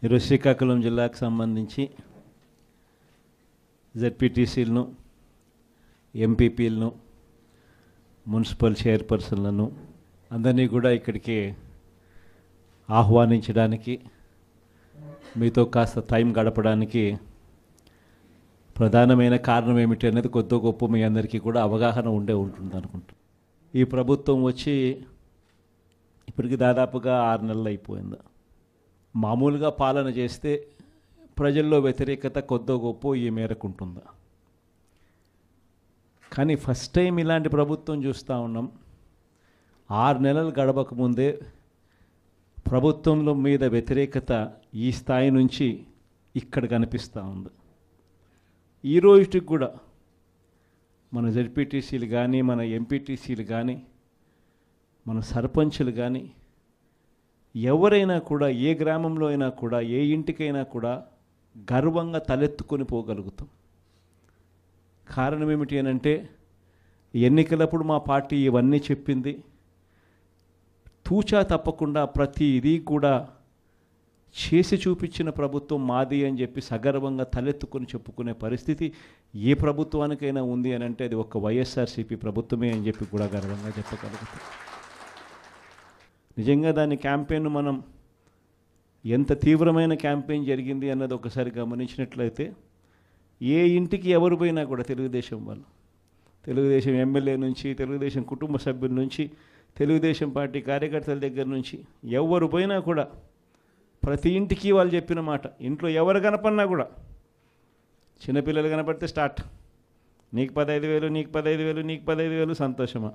ఈరోజు శ్రీకాకుళం జిల్లాకు సంబంధించి జెడ్పీటీసీలను, ఎంపీపీలను, మున్సిపల్ చైర్పర్సన్లను అందరినీ కూడా ఇక్కడికి ఆహ్వానించడానికి, మీతో కాస్త టైం గడపడానికి ప్రధానమైన కారణం ఏమిటి అనేది కొద్ది గొప్ప మీ అందరికీ కూడా అవగాహన ఉంటుంది అనుకుంటా. ఈ ప్రభుత్వం వచ్చి ఇప్పటికి దాదాపుగా 6 నెలలు అయిపోయింది. మామూలుగా పాలన చేస్తే ప్రజల్లో వ్యతిరేకత కొద్దో గొప్ప ఈ మేరకు ఉంటుందా? కానీ ఫస్ట్ టైం ఇలాంటి ప్రభుత్వం చూస్తూ ఉన్నాం. 6 నెలలు గడవకముందే ప్రభుత్వంలో మీద వ్యతిరేకత ఈ స్థాయి నుంచి ఇక్కడ కనిపిస్తూ ఉంది. ఈ రోజుకి కూడా మన జెడ్పీటీసీలు కానీ, మన ఎంపీటీసీలు కానీ, మన సర్పంచులు కానీ, ఎవరైనా కూడా ఏ గ్రామంలో అయినా కూడా, ఏ ఇంటికైనా కూడా గర్వంగా తలెత్తుకొని పోగలుగుతాం. కారణం ఏమిటి అని అంటే, ఎన్నికలప్పుడు మా పార్టీ ఇవన్నీ చెప్పింది. తూచా తప్పకుండా ప్రతి ఇది కూడా చేసి చూపించిన ప్రభుత్వం మాది అని చెప్పి సగర్వంగా తలెత్తుకొని చెప్పుకునే పరిస్థితి ఏ ప్రభుత్వానికైనా ఉంది అని అంటే అది ఒక వైఎస్ఆర్సీపీ ప్రభుత్వమే అని చెప్పి కూడా గర్వంగా చెప్పగలుగుతాం. నిజంగా దాని క్యాంపెయిన్ మనం ఎంత తీవ్రమైన క్యాంపెయిన్ జరిగింది అన్నది ఒకసారి గమనించినట్లయితే, ఏ ఇంటికి ఎవరు పోయినా కూడా తెలుగుదేశం వాళ్ళు, తెలుగుదేశం ఎమ్మెల్యే నుంచి, తెలుగుదేశం కుటుంబ సభ్యుల నుంచి, తెలుగుదేశం పార్టీ కార్యకర్తల దగ్గర నుంచి ఎవరు పోయినా కూడా ప్రతి ఇంటికి వాళ్ళు చెప్పిన మాట, ఇంట్లో ఎవరు కనపడినా కూడా, చిన్నపిల్లలు కనపడితే స్టార్ట్, నీకు 15,000, నీకు 15,000, నీకు 15,000, సంతోషమా?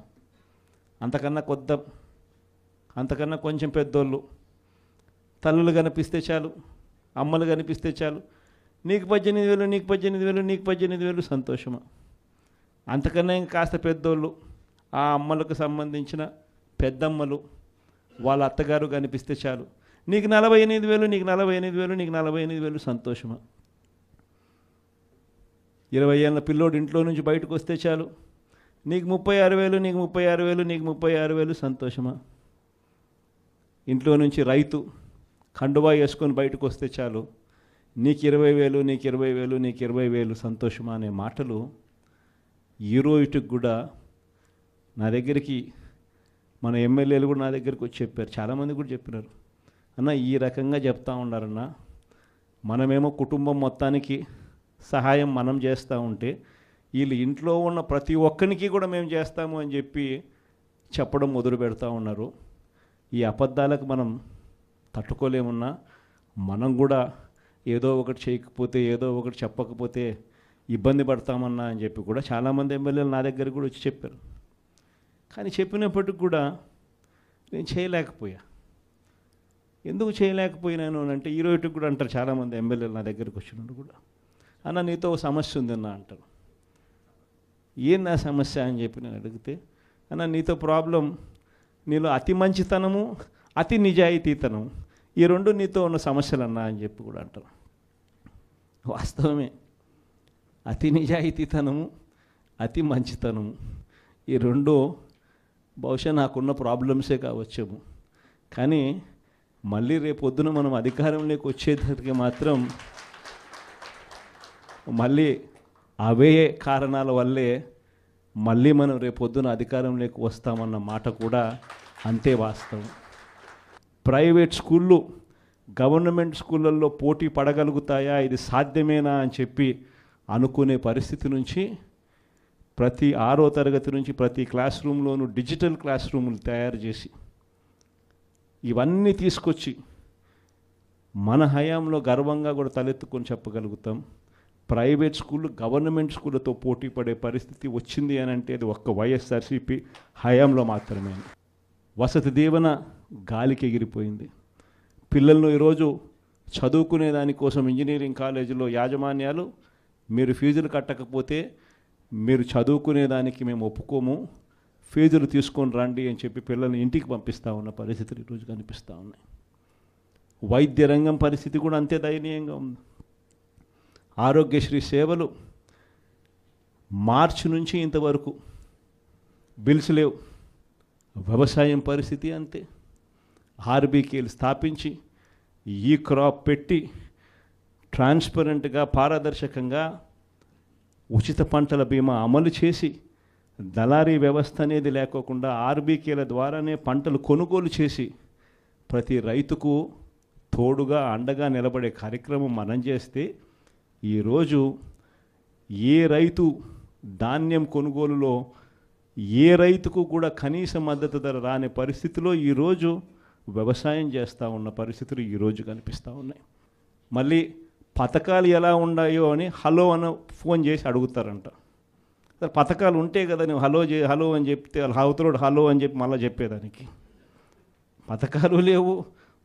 అంతకన్నా కొంచెం పెద్దోళ్ళు, తల్లులు కనిపిస్తే చాలు, అమ్మలు కనిపిస్తే చాలు, నీకు 18,000, నీకు 18,000, నీకు 18,000, సంతోషమా? అంతకన్నా ఇంకా కాస్త పెద్దోళ్ళు, ఆ అమ్మలకు సంబంధించిన పెద్దమ్మలు, వాళ్ళ అత్తగారు కనిపిస్తే చాలు, నీకు 48,000, నీకు 48,000, నీకు 48,000, సంతోషమా? 20 ఏళ్ళ పిల్లోడు ఇంట్లో నుంచి బయటకు వస్తే చాలు, నీకు 36,000, నీకు 36,000, నీకు 36,000, సంతోషమా? ఇంట్లో నుంచి రైతు కండువా వేసుకొని బయటకు వస్తే చాలు, నీకు 20,000, నీకు 20,000, నీకు 20,000, సంతోషమా అనే మాటలు ఈ రోజుకి కూడా నా దగ్గరికి మన ఎమ్మెల్యేలు కూడా నా దగ్గరికి వచ్చి చెప్పారు. చాలామంది కూడా చెప్పినారు, అన్న ఈ రకంగా చెప్తా ఉన్నారన్న, మనమేమో కుటుంబం మొత్తానికి సహాయం మనం చేస్తూ ఉంటే వీళ్ళు ఇంట్లో ఉన్న ప్రతి ఒక్కరికి కూడా మేము చేస్తాము అని చెప్పి చెప్పడం మొదలు పెడతా ఉన్నారు. ఈ అబద్ధాలకు మనం తట్టుకోలేమున్నా, మనం కూడా ఏదో ఒకటి చేయకపోతే, ఏదో ఒకటి చెప్పకపోతే ఇబ్బంది పడతామన్నా అని చెప్పి కూడా చాలామంది ఎమ్మెల్యేలు నా దగ్గర కూడా వచ్చి చెప్పారు. కానీ చెప్పినప్పటికి కూడా నేను చేయలేకపోయా. ఎందుకు చేయలేకపోయినాను అని అంటే, ఈ రోజుకి కూడా అంటారు చాలామంది ఎమ్మెల్యేలు నా దగ్గరికి వచ్చినప్పుడు కూడా, అన్న నీతో ఓ సమస్య ఉందన్న అంటారు. ఏంది ఆ సమస్య అని చెప్పి నేను అడిగితే, అన్న నీతో ప్రాబ్లం, నీలో అతి మంచితనము, అతి నిజాయితీతనం, ఈ రెండు నీతో ఉన్న సమస్యలు అన్నా అని చెప్పి కూడా అంటారు. వాస్తవమే, అతి నిజాయితీతనము, అతి మంచితనము, ఈ రెండు బహుశా నాకున్న ప్రాబ్లమ్సే కావచ్చేమో. కానీ మళ్ళీ రేపొద్దున మనం అధికారంలోకి వచ్చేసరికి మాత్రం మళ్ళీ అవే కారణాల వల్లే మళ్ళీ మనం రేపొద్దున అధికారంలోకి వస్తామన్న మాట కూడా అంతే వాస్తవం. ప్రైవేట్ స్కూళ్ళు గవర్నమెంట్ స్కూళ్ళల్లో పోటీ పడగలుగుతాయా, ఇది సాధ్యమేనా అని చెప్పి అనుకునే పరిస్థితి నుంచి ప్రతి 6వ తరగతి నుంచి ప్రతి క్లాస్ రూమ్లోనూ డిజిటల్ క్లాస్ రూములు తయారు చేసి ఇవన్నీ తీసుకొచ్చి మన హయాంలో గర్వంగా కూడా తలెత్తుకొని చెప్పగలుగుతాం. ప్రైవేట్ స్కూళ్ళు గవర్నమెంట్ స్కూళ్ళతో పోటీ పడే పరిస్థితి వచ్చింది అని అంటే అది ఒక్క వైఎస్ఆర్సీపీ హయాంలో మాత్రమే. వసతి దీవెన గాలికి ఎగిరిపోయింది. పిల్లలను ఈరోజు చదువుకునే దానికోసం ఇంజనీరింగ్ కాలేజీలో యాజమాన్యాలు, మీరు ఫీజులు కట్టకపోతే మీరు చదువుకునేదానికి మేము ఒప్పుకోము, ఫీజులు తీసుకొని రండి అని చెప్పి పిల్లల్ని ఇంటికి పంపిస్తూ ఉన్న పరిస్థితులు ఈరోజు కనిపిస్తూ ఉన్నాయి. వైద్య రంగం పరిస్థితి కూడా అంతే దయనీయంగా ఉంది. ఆరోగ్యశ్రీ సేవలు మార్చి నుంచి ఇంతవరకు బిల్స్ లేవు. వ్యవసాయం పరిస్థితి అంతే. ఆర్బీకేలు స్థాపించి ఈ క్రాప్ పెట్టి ట్రాన్స్పరెంట్గా పారదర్శకంగా ఉచిత పంటల బీమా అమలు చేసి దళారీ వ్యవస్థ అనేది లేకోకుండా ఆర్బీకేల ద్వారానే పంటలు కొనుగోలు చేసి ప్రతి రైతుకు తోడుగా అండగా నిలబడే కార్యక్రమం మనం చేస్తే ఈరోజు ఏ రైతు ధాన్యం కొనుగోలులో ఏ రైతుకు కూడా కనీస మద్దతు ధర రాని పరిస్థితిలో ఈరోజు వ్యవసాయం చేస్తూ ఉన్న పరిస్థితులు ఈరోజు కనిపిస్తూ ఉన్నాయి. మళ్ళీ పథకాలు ఎలా ఉన్నాయో అని హలో అని ఫోన్ చేసి అడుగుతారంట. పథకాలు ఉంటే కదా నువ్వు హలో అని చెప్తే అవతలోడు హలో అని చెప్పి మళ్ళీ చెప్పేదానికి. పథకాలు లేవు,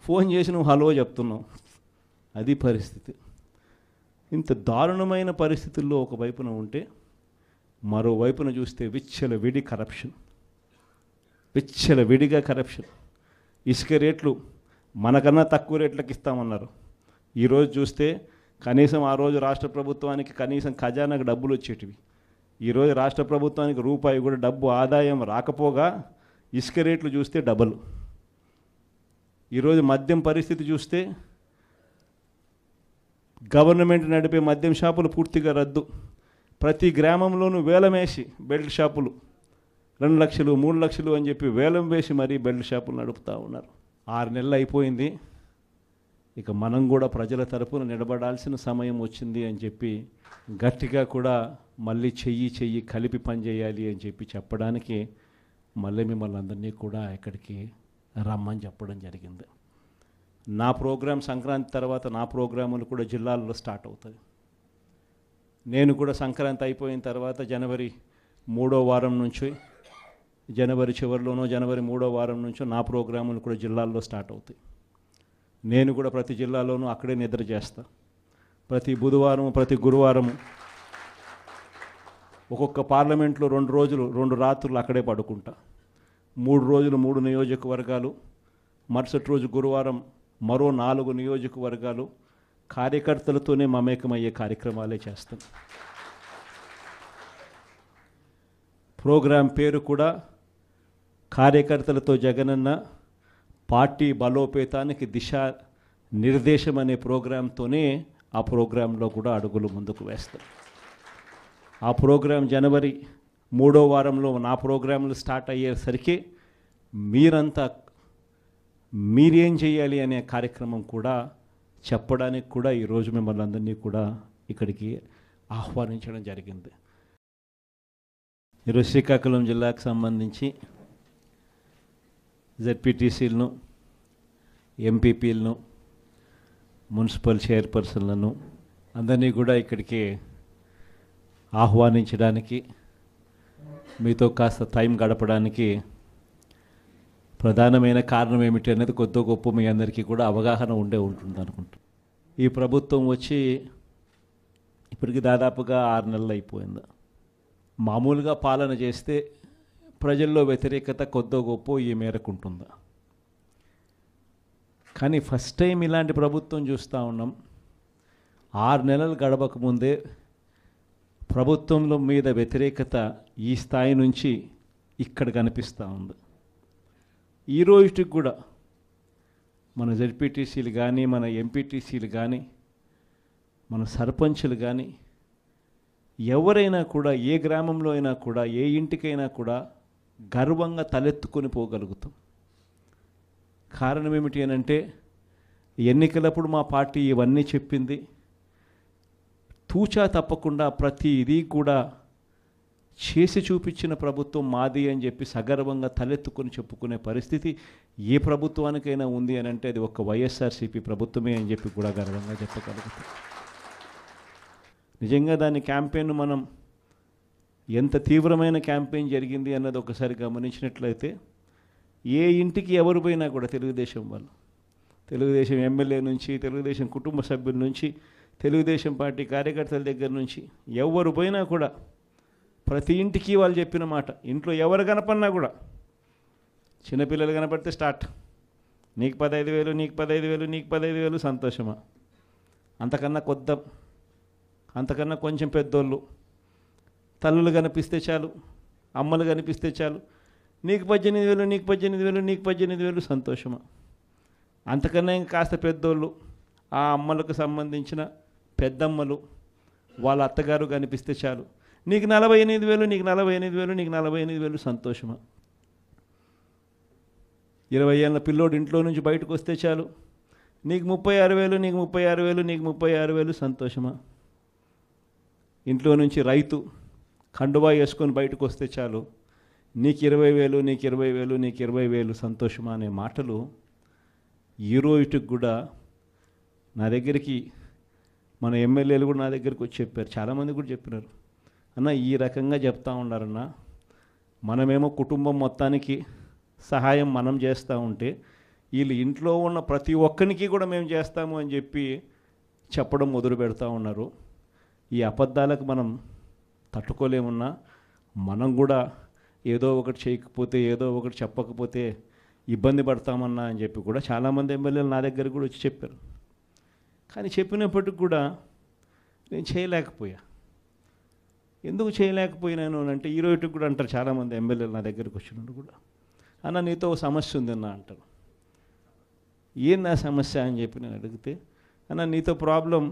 ఫోన్ చేసి నువ్వు హలో చెప్తున్నావు. అది పరిస్థితి. ఇంత దారుణమైన పరిస్థితుల్లో ఒకవైపున ఉంటే మరోవైపున చూస్తే విచ్చలవిడిగా కరప్షన్. ఇసుక రేట్లు మనకన్నా తక్కువ రేట్లకు ఇస్తామన్నారు. ఈరోజు చూస్తే కనీసం ఆ రోజు రాష్ట్ర ప్రభుత్వానికి కనీసం ఖజానాకు డబ్బులు వచ్చేటివి. ఈరోజు రాష్ట్ర ప్రభుత్వానికి రూపాయి కూడా డబ్బు ఆదాయం రాకపోగా ఇసుక రేట్లు చూస్తే డబల్. ఈరోజు మద్యం పరిస్థితి చూస్తే గవర్నమెంట్ నడిపే మద్యం షాపులు పూర్తిగా రద్దు. ప్రతి గ్రామంలోనూ వేలం వేసి బెల్ట్ షాపులు 2 లక్షలు 3 లక్షలు అని చెప్పి వేలం వేసి మరీ బెల్ట్ షాపులు నడుపుతూ ఉన్నారు. 6 నెలలు అయిపోయింది. ఇక మనం కూడా ప్రజల తరపున నిలబడాల్సిన సమయం వచ్చింది అని చెప్పి గట్టిగా కూడా మళ్ళీ చెయ్యి కలిపి పనిచేయాలి అని చెప్పి చెప్పడానికి మళ్ళీ మిమ్మల్ని అందరినీ కూడా ఇక్కడికి రమ్మని చెప్పడం జరిగింది. నా ప్రోగ్రాం సంక్రాంతి తర్వాత నా ప్రోగ్రాములు కూడా జిల్లాల్లో స్టార్ట్ అవుతాయి. నేను కూడా సంక్రాంతి అయిపోయిన తర్వాత జనవరి 3వ వారం నుంచి జనవరి చివరిలోనో జనవరి 3వ వారం నుంచో నా ప్రోగ్రాములు కూడా జిల్లాల్లో స్టార్ట్ అవుతాయి. నేను కూడా ప్రతి జిల్లాలోనూ అక్కడే నిద్ర చేస్తా. ప్రతి బుధవారం ప్రతి గురువారం ఒక్కొక్క పార్లమెంట్లో 2 రోజులు 2 రాత్రులు అక్కడే పడుకుంటా. 3 రోజులు 3 నియోజకవర్గాలు, మరుసటి రోజు గురువారం మరో 4 నియోజకవర్గాలు కార్యకర్తలతోనే మమేకమయ్యే కార్యక్రమాలే చేస్తాం. ప్రోగ్రాం పేరు కూడా కార్యకర్తలతో జగనన్న పార్టీ బలోపేతానికి దిశ నిర్దేశం అనే ప్రోగ్రాంతోనే ఆ ప్రోగ్రాంలో కూడా అడుగులు ముందుకు వేస్తాం. ఆ ప్రోగ్రాం జనవరి 3వ వారంలో నా ప్రోగ్రాంలు స్టార్ట్ అయ్యేసరికి మీరేం చేయాలి అనే కార్యక్రమం కూడా చెప్పడానికి కూడా ఈరోజు మిమ్మల్ని అందరినీ కూడా ఇక్కడికి ఆహ్వానించడం జరిగింది. ఈరోజు శ్రీకాకుళం జిల్లాకు సంబంధించి జెడ్పీటీసీలను, ఎంపీపీలను, మున్సిపల్ చైర్పర్సన్లను అందరినీ కూడా ఇక్కడికి ఆహ్వానించడానికి, మీతో కాస్త టైం గడపడానికి ప్రధానమైన కారణం ఏమిటి అనేది కొద్ది గొప్ప మీ అందరికీ కూడా అవగాహన ఉంటుంది అనుకుంటా. ఈ ప్రభుత్వం వచ్చి ఇప్పటికి దాదాపుగా 6 నెలలు అయిపోయింది. మామూలుగా పాలన చేస్తే ప్రజల్లో వ్యతిరేకత కొద్ది గొప్ప ఈ మేరకు ఉంటుందా, కానీ ఫస్ట్ టైం ఇలాంటి ప్రభుత్వం చూస్తూ ఉన్నాం. 6 నెలలు గడవకముందే ప్రభుత్వంలో మీద వ్యతిరేకత ఈ స్థాయి నుంచి ఇక్కడ కనిపిస్తూ ఉంది. ఈ రోజుకి కూడా మన జెడ్పీటీసీలు కానీ, మన ఎంపీటీసీలు కానీ, మన సర్పంచులు కానీ ఎవరైనా కూడా ఏ గ్రామంలో అయినా కూడా ఏ ఇంటికైనా కూడా గర్వంగా తలెత్తుకొని పోగలుగుతాం. కారణం ఏమిటి అని అంటే ఎన్నికలప్పుడు మా పార్టీ ఇవన్నీ చెప్పింది. తూచా తప్పకుండా ప్రతి ఇది కూడా చేసి చూపించిన ప్రభుత్వం మాది అని చెప్పి సగర్వంగా తలెత్తుకొని చెప్పుకునే పరిస్థితి ఏ ప్రభుత్వానికైనా ఉంది అని అంటే అది ఒక వైఎస్ఆర్సీపీ ప్రభుత్వమే అని చెప్పి కూడా గర్వంగా చెప్పగలుగుతాం. నిజంగా దాని క్యాంపెయిన్ మనం ఎంత తీవ్రమైన క్యాంపెయిన్ జరిగింది అన్నది ఒకసారి గమనించినట్లయితే ఏ ఇంటికి ఎవరు పోయినా కూడా తెలుగుదేశం వాళ్ళు, తెలుగుదేశం ఎమ్మెల్యే నుంచి, తెలుగుదేశం కుటుంబ సభ్యుల నుంచి, తెలుగుదేశం పార్టీ కార్యకర్తల దగ్గర నుంచి ఎవరు పోయినా కూడా ప్రతి ఇంటికి వాళ్ళు చెప్పిన మాట, ఇంట్లో ఎవరు కనపడినా కూడా చిన్నపిల్లలు కనపడితే స్టార్ట్, నీకు 15,000, నీకు 15,000, నీకు 15,000, సంతోషమా? అంతకన్నా అంతకన్నా కొంచెం పెద్దోళ్ళు, తల్లులు కనిపిస్తే చాలు, అమ్మలు కనిపిస్తే చాలు, నీకు 18,000, నీకు 18,000, నీకు 18,000, సంతోషమా? అంతకన్నా ఇంకా కాస్త పెద్దోళ్ళు, ఆ అమ్మలకు సంబంధించిన పెద్దమ్మలు, వాళ్ళ అత్తగారు కనిపిస్తే చాలు, నీకు 48,000, నీకు 48,000, నీకు 48,000 సంతోషమా? 20 ఏళ్ళ పిల్లోడు ఇంట్లో నుంచి బయటకు వస్తే చాలు, నీకు 36,000, నీకు 36,000, నీకు 36,000 సంతోషమా? ఇంట్లో నుంచి రైతు కండువా వేసుకొని బయటకు వస్తే చాలు, నీకు 20,000, నీకు 20,000, నీకు 20,000 సంతోషమా అనే మాటలు ఈ రోజుకి కూడా నా దగ్గరికి మన ఎమ్మెల్యేలు కూడా నా దగ్గరికి వచ్చి చెప్పారు, చాలామంది కూడా చెప్పినారు, అన్న ఈ రకంగా చెప్తా ఉన్నారన్న, మనమేమో కుటుంబం మొత్తానికి సహాయం మనం చేస్తూ ఉంటే వీళ్ళు ఇంట్లో ఉన్న ప్రతి ఒక్కరికి కూడా మేము చేస్తాము అని చెప్పి చెప్పడం మొదలు పెడతా ఉన్నారు. ఈ అబద్ధాలకు మనం తట్టుకోలేమున్నా మనం కూడా ఏదో ఒకటి చేయకపోతే, ఏదో ఒకటి చెప్పకపోతే ఇబ్బంది పడతామన్నా అని చెప్పి కూడా చాలామంది ఎమ్మెల్యేలు నా దగ్గర కూడా వచ్చి చెప్పారు. కానీ చెప్పినప్పటికి కూడా నేను చేయలేకపోయా. ఎందుకు చేయలేకపోయినాను అంటే ఈ రోజుకి కూడా అంటారు చాలామంది ఎమ్మెల్యేలు నా దగ్గరికి వచ్చినప్పుడు కూడా, అన్న నీతో ఓ సమస్య ఉందన్న అంటారు. ఏం నా సమస్య అని చెప్పి నేను అడిగితే, అన్న నీతో ప్రాబ్లం,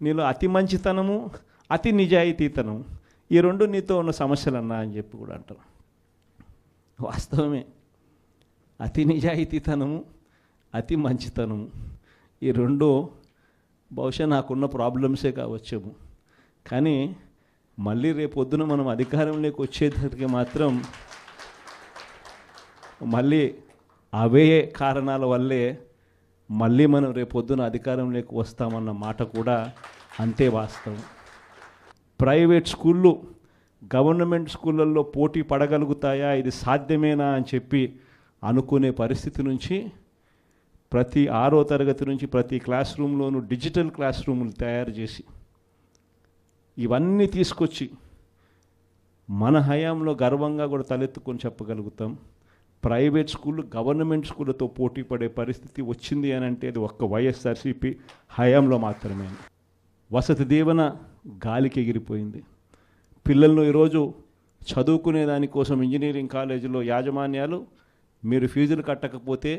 నీలో అతి మంచితనము, అతి నిజాయితీతనం, ఈ రెండు నీతో ఉన్న సమస్యలు అన్నా అని చెప్పి కూడా అంటారు. వాస్తవమే, అతి నిజాయితీతనము, అతి మంచితనము, ఈ రెండు బహుశా నాకున్న ప్రాబ్లమ్సే కావచ్చేమో. కానీ మళ్ళీ రేపొద్దున మనం అధికారంలోకి వచ్చేసరికి మాత్రం మళ్ళీ అవే కారణాల వల్లే మళ్ళీ మనం రేపొద్దున అధికారంలోకి వస్తామన్న మాట కూడా అంతే వాస్తవం. ప్రైవేట్ స్కూళ్ళు గవర్నమెంట్ స్కూళ్ళల్లో పోటీ పడగలుగుతాయా, ఇది సాధ్యమేనా అని చెప్పి అనుకునే పరిస్థితి నుంచి ప్రతి 6వ తరగతి నుంచి ప్రతి క్లాస్ రూమ్లోనూ డిజిటల్ క్లాస్ రూములు తయారు చేసి ఇవన్నీ తీసుకొచ్చి మన హయాంలో గర్వంగా కూడా తలెత్తుకొని చెప్పగలుగుతాం. ప్రైవేట్ స్కూళ్ళు గవర్నమెంట్ స్కూళ్ళతో పోటీ పడే పరిస్థితి వచ్చింది అని అంటే అది ఒక్క వైఎస్ఆర్సీపీ హయాంలో మాత్రమే. వసతి దీవెన గాలికి ఎగిరిపోయింది. పిల్లలను ఈరోజు చదువుకునే దానికోసం ఇంజనీరింగ్ కాలేజీలో యాజమాన్యాలు మీరు ఫీజులు కట్టకపోతే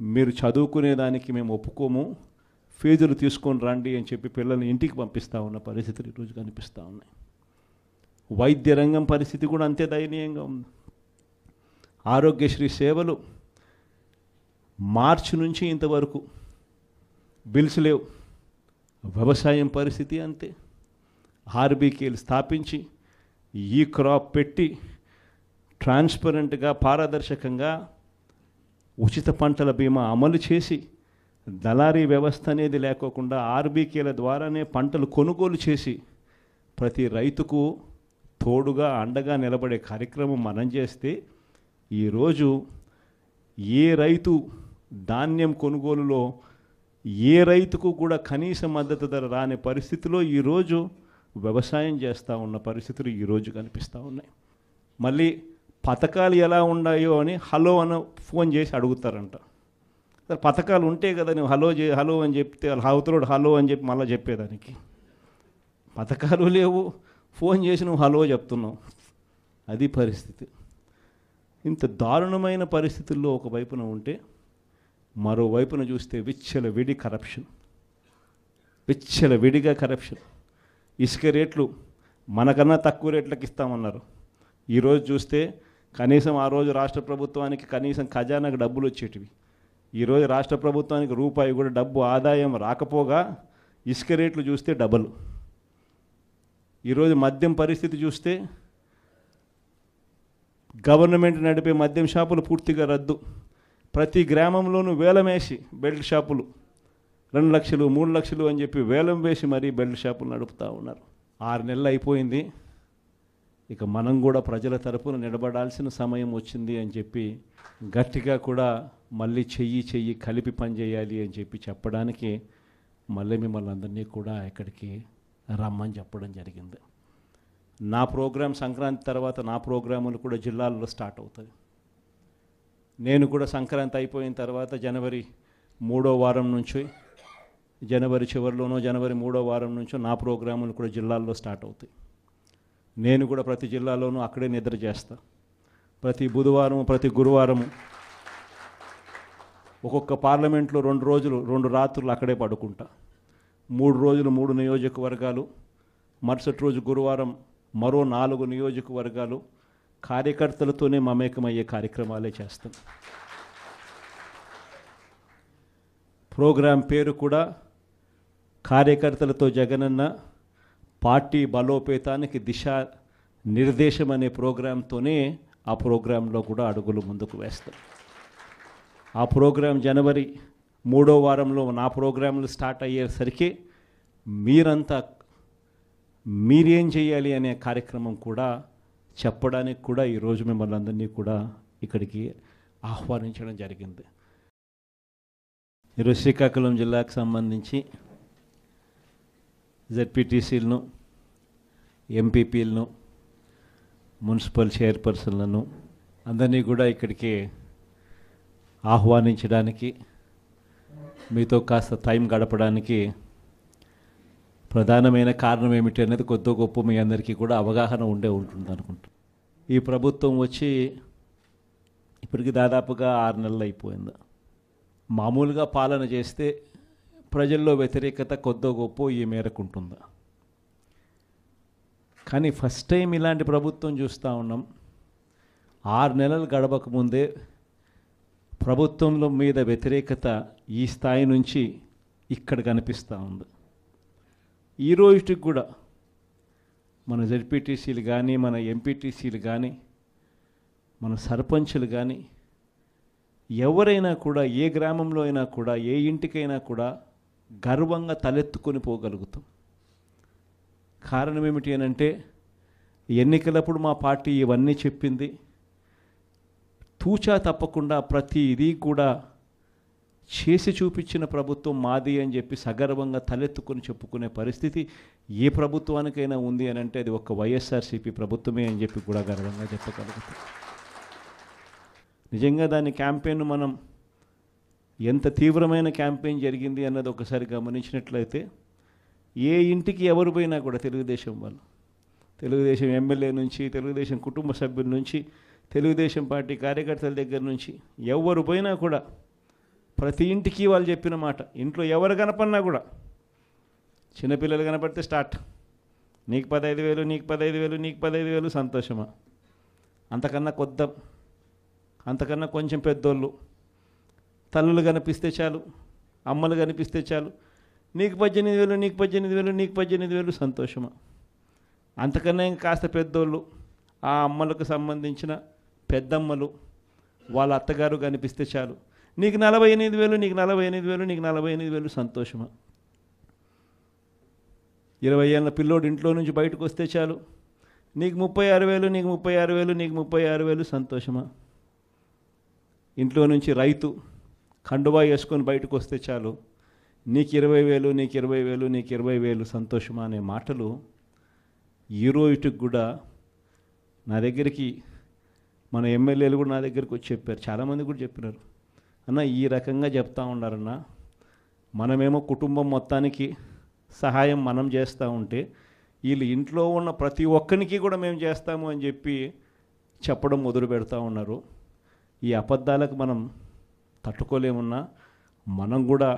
మీరు చదువుకునే దానికి మేము ఒప్పుకోము, ఫీజులు తీసుకొని రండి అని చెప్పి పిల్లల్ని ఇంటికి పంపిస్తూ ఉన్న పరిస్థితులు ఈరోజు కనిపిస్తూ ఉన్నాయి. వైద్య రంగం పరిస్థితి కూడా అంతే దయనీయంగా ఉంది. ఆరోగ్యశ్రీ సేవలు మార్చి నుంచి ఇంతవరకు బిల్స్ లేవు. వ్యవసాయం పరిస్థితి అంతే. ఆర్బీకేలు స్థాపించి ఈ క్రాప్ పెట్టి ట్రాన్స్పరెంట్గా పారదర్శకంగా ఉచిత పంటల బీమా అమలు చేసి దళారీ వ్యవస్థ అనేది లేకోకుండా ఆర్బీకేల ద్వారానే పంటలు కొనుగోలు చేసి ప్రతి రైతుకు తోడుగా అండగా నిలబడే కార్యక్రమం మనం చేస్తే ఈరోజు ఏ రైతు ధాన్యం కొనుగోలులో ఏ రైతుకు కూడా కనీస మద్దతు ధర రాని పరిస్థితిలో ఈరోజు వ్యవసాయం చేస్తూ ఉన్న పరిస్థితులు ఈరోజు కనిపిస్తూ ఉన్నాయి. మళ్ళీ పథకాలు ఎలా ఉన్నాయో అని హలో అని ఫోన్ చేసి అడుగుతారంట. సరే పథకాలు ఉంటే కదా నువ్వు హలో అని చెప్తే అవతలోడు హలో అని చెప్పి మళ్ళీ చెప్పేదానికి. పథకాలు లేవు, ఫోన్ చేసి నువ్వు హలో చెప్తున్నావు. అది పరిస్థితి. ఇంత దారుణమైన పరిస్థితుల్లో ఒకవైపున ఉంటే మరోవైపున చూస్తే విచ్చలవిడిగా కరప్షన్. ఇసుక రేట్లు మనకన్నా తక్కువ రేట్లకు ఇస్తామన్నారు. ఈరోజు చూస్తే కనీసం ఆ రోజు రాష్ట్ర ప్రభుత్వానికి కనీసం ఖజానాకు డబ్బులు వచ్చేటివి. ఈరోజు రాష్ట్ర ప్రభుత్వానికి రూపాయి కూడా డబ్బు ఆదాయం రాకపోగా ఇసుక రేట్లు చూస్తే డబల్. ఈరోజు మద్యం పరిస్థితి చూస్తే గవర్నమెంట్ నడిపే మద్యం షాపులు పూర్తిగా రద్దు. ప్రతి గ్రామంలోనూ వేలం వేసి బెల్ట్ షాపులు 2 లక్షలు 3 లక్షలు అని చెప్పి వేలం వేసి మరీ బెల్ట్ షాపులు నడుపుతూ ఉన్నారు. 6 నెలలు అయిపోయింది. ఇక మనం కూడా ప్రజల తరపున నిలబడాల్సిన సమయం వచ్చింది అని చెప్పి గట్టిగా కూడా మళ్ళీ చెయ్యి కలిపి పనిచేయాలి అని చెప్పి చెప్పడానికి మళ్ళీ మిమ్మల్ని అందరినీ కూడా ఇక్కడికి రమ్మని చెప్పడం జరిగింది. నా ప్రోగ్రాం సంక్రాంతి తర్వాత నా ప్రోగ్రాములు కూడా జిల్లాల్లో స్టార్ట్ అవుతాయి. నేను కూడా సంక్రాంతి అయిపోయిన తర్వాత జనవరి 3వ వారం నుంచి జనవరి చివరిలోనో జనవరి 3వ వారం నుంచో నా ప్రోగ్రాములు కూడా జిల్లాల్లో స్టార్ట్ అవుతాయి. నేను కూడా ప్రతి జిల్లాలోనూ అక్కడే నిద్ర చేస్తా. ప్రతి బుధవారం ప్రతి గురువారము ఒక్కొక్క పార్లమెంట్లో 2 రోజులు 2 రాత్రులు అక్కడే పడుకుంటా, 3 రోజులు 3 నియోజకవర్గాలు, మరుసటి రోజు గురువారం మరో 4 నియోజకవర్గాలు కార్యకర్తలతోనే మమేకమయ్యే కార్యక్రమాలే చేస్తాం. ప్రోగ్రాం పేరు కూడా కార్యకర్తలతో జగనన్న పార్టీ బలోపేతానికి దిశ నిర్దేశం అనే ప్రోగ్రాంతోనే ఆ ప్రోగ్రాంలో కూడా అడుగులు ముందుకు వేస్తాం. ఆ ప్రోగ్రాం జనవరి 3వ వారంలో నా ప్రోగ్రాంలు స్టార్ట్ అయ్యేసరికి మీరేం చేయాలి అనే కార్యక్రమం కూడా చెప్పడానికి కూడా ఈరోజు మిమ్మల్ని అందరినీ కూడా ఇక్కడికి ఆహ్వానించడం జరిగింది. ఈరోజు శ్రీకాకుళం జిల్లాకు సంబంధించి జెడ్పీటీసీలను, ఎంపీపీలను, మున్సిపల్ చైర్పర్సన్లను అందరినీ కూడా ఇక్కడికి ఆహ్వానించడానికి, మీతో కాస్త టైం గడపడానికి ప్రధానమైన కారణం ఏమిటి అనేది కొద్ది గొప్ప మీ అందరికీ కూడా అవగాహన ఉంటుంది అనుకుంటా. ఈ ప్రభుత్వం వచ్చి ఇప్పటికి దాదాపుగా 6 నెలలు అయిపోయింది. మామూలుగా పాలన చేస్తే ప్రజల్లో వ్యతిరేకత కొద్ది గొప్ప ఈ మేరకు ఉంటుందా, కానీ ఫస్ట్ టైం ఇలాంటి ప్రభుత్వం చూస్తూ ఉన్నాం. 6 నెలలు గడవకముందే ప్రభుత్వంలో మీద వ్యతిరేకత ఈ స్థాయి నుంచి ఇక్కడ కనిపిస్తూ ఉంది. ఈ రోజుకి కూడా మన జెడ్పీటీసీలు కానీ, మన ఎంపీటీసీలు కానీ, మన సర్పంచులు కానీ, ఎవరైనా కూడా ఏ గ్రామంలో అయినా కూడా, ఏ ఇంటికైనా కూడా గర్వంగా తలెత్తుకొని పోగలుగుతాం. కారణం ఏమిటి అని అంటే, ఎన్నికలప్పుడు మా పార్టీ ఇవన్నీ చెప్పింది, తూచా తప్పకుండా ప్రతి ఇది కూడా చేసి చూపించిన ప్రభుత్వం మాది అని చెప్పి సగర్వంగా తలెత్తుకొని చెప్పుకునే పరిస్థితి ఏ ప్రభుత్వానికైనా ఉంది అని అంటే అది ఒక వైఎస్ఆర్సీపీ ప్రభుత్వమే అని చెప్పి కూడా గర్వంగా చెప్పగలుగుతాం. నిజంగా దాని క్యాంపెయిన్ మనం ఎంత తీవ్రమైన క్యాంపెయిన్ జరిగింది అన్నది ఒకసారి గమనించినట్లయితే, ఏ ఇంటికి ఎవరు పోయినా కూడా తెలుగుదేశం వాళ్ళు, తెలుగుదేశం ఎమ్మెల్యే నుంచి, తెలుగుదేశం కుటుంబ సభ్యుల నుంచి, తెలుగుదేశం పార్టీ కార్యకర్తల దగ్గర నుంచి ఎవరు పోయినా కూడా ప్రతి ఇంటికి వాళ్ళు చెప్పిన మాట, ఇంట్లో ఎవరు కనపడినా కూడా, చిన్నపిల్లలు కనపడితే స్టార్ట్, నీకు 15,000, నీకు 15,000, నీకు 15,000, సంతోషమా? అంతకన్నా అంతకన్నా కొంచెం పెద్దోళ్ళు, తల్లులు కనిపిస్తే చాలు, అమ్మలు కనిపిస్తే చాలు, నీకు 18,000, నీకు 18,000, నీకు 18,000, సంతోషమా? అంతకన్నా ఇంకా కాస్త పెద్దోళ్ళు, ఆ అమ్మలకు సంబంధించిన పెద్దమ్మలు, వాళ్ళ అత్తగారు కనిపిస్తే చాలు, నీకు 48,000, నీకు 48,000, నీకు 48,000, సంతోషమా? 20 ఏళ్ళ పిల్లోడు ఇంట్లో నుంచి బయటకు వస్తే చాలు, నీకు 36,000, నీకు 36,000, నీకు 36,000, సంతోషమా? ఇంట్లో నుంచి రైతు కండువా వేసుకొని బయటకు వస్తే చాలు, నీకు 20,000, నీకు 20,000, నీకు 20,000, సంతోషమా అనే మాటలు ఈ రోజుకి కూడా నా దగ్గరికి మన ఎమ్మెల్యేలు కూడా నా దగ్గరికి వచ్చి చెప్పారు, చాలామంది కూడా చెప్పినారు, అన్న ఈ రకంగా చెప్తా ఉన్నారన్న, మనమేమో కుటుంబం మొత్తానికి సహాయం మనం చేస్తూ ఉంటే వీళ్ళు ఇంట్లో ఉన్న ప్రతి ఒక్కరికి కూడా మేము చేస్తాము అని చెప్పి చెప్పడం మొదలు పెడతా ఉన్నారు. ఈ అబద్ధాలకు మనం తట్టుకోలేమున్నా, మనం కూడా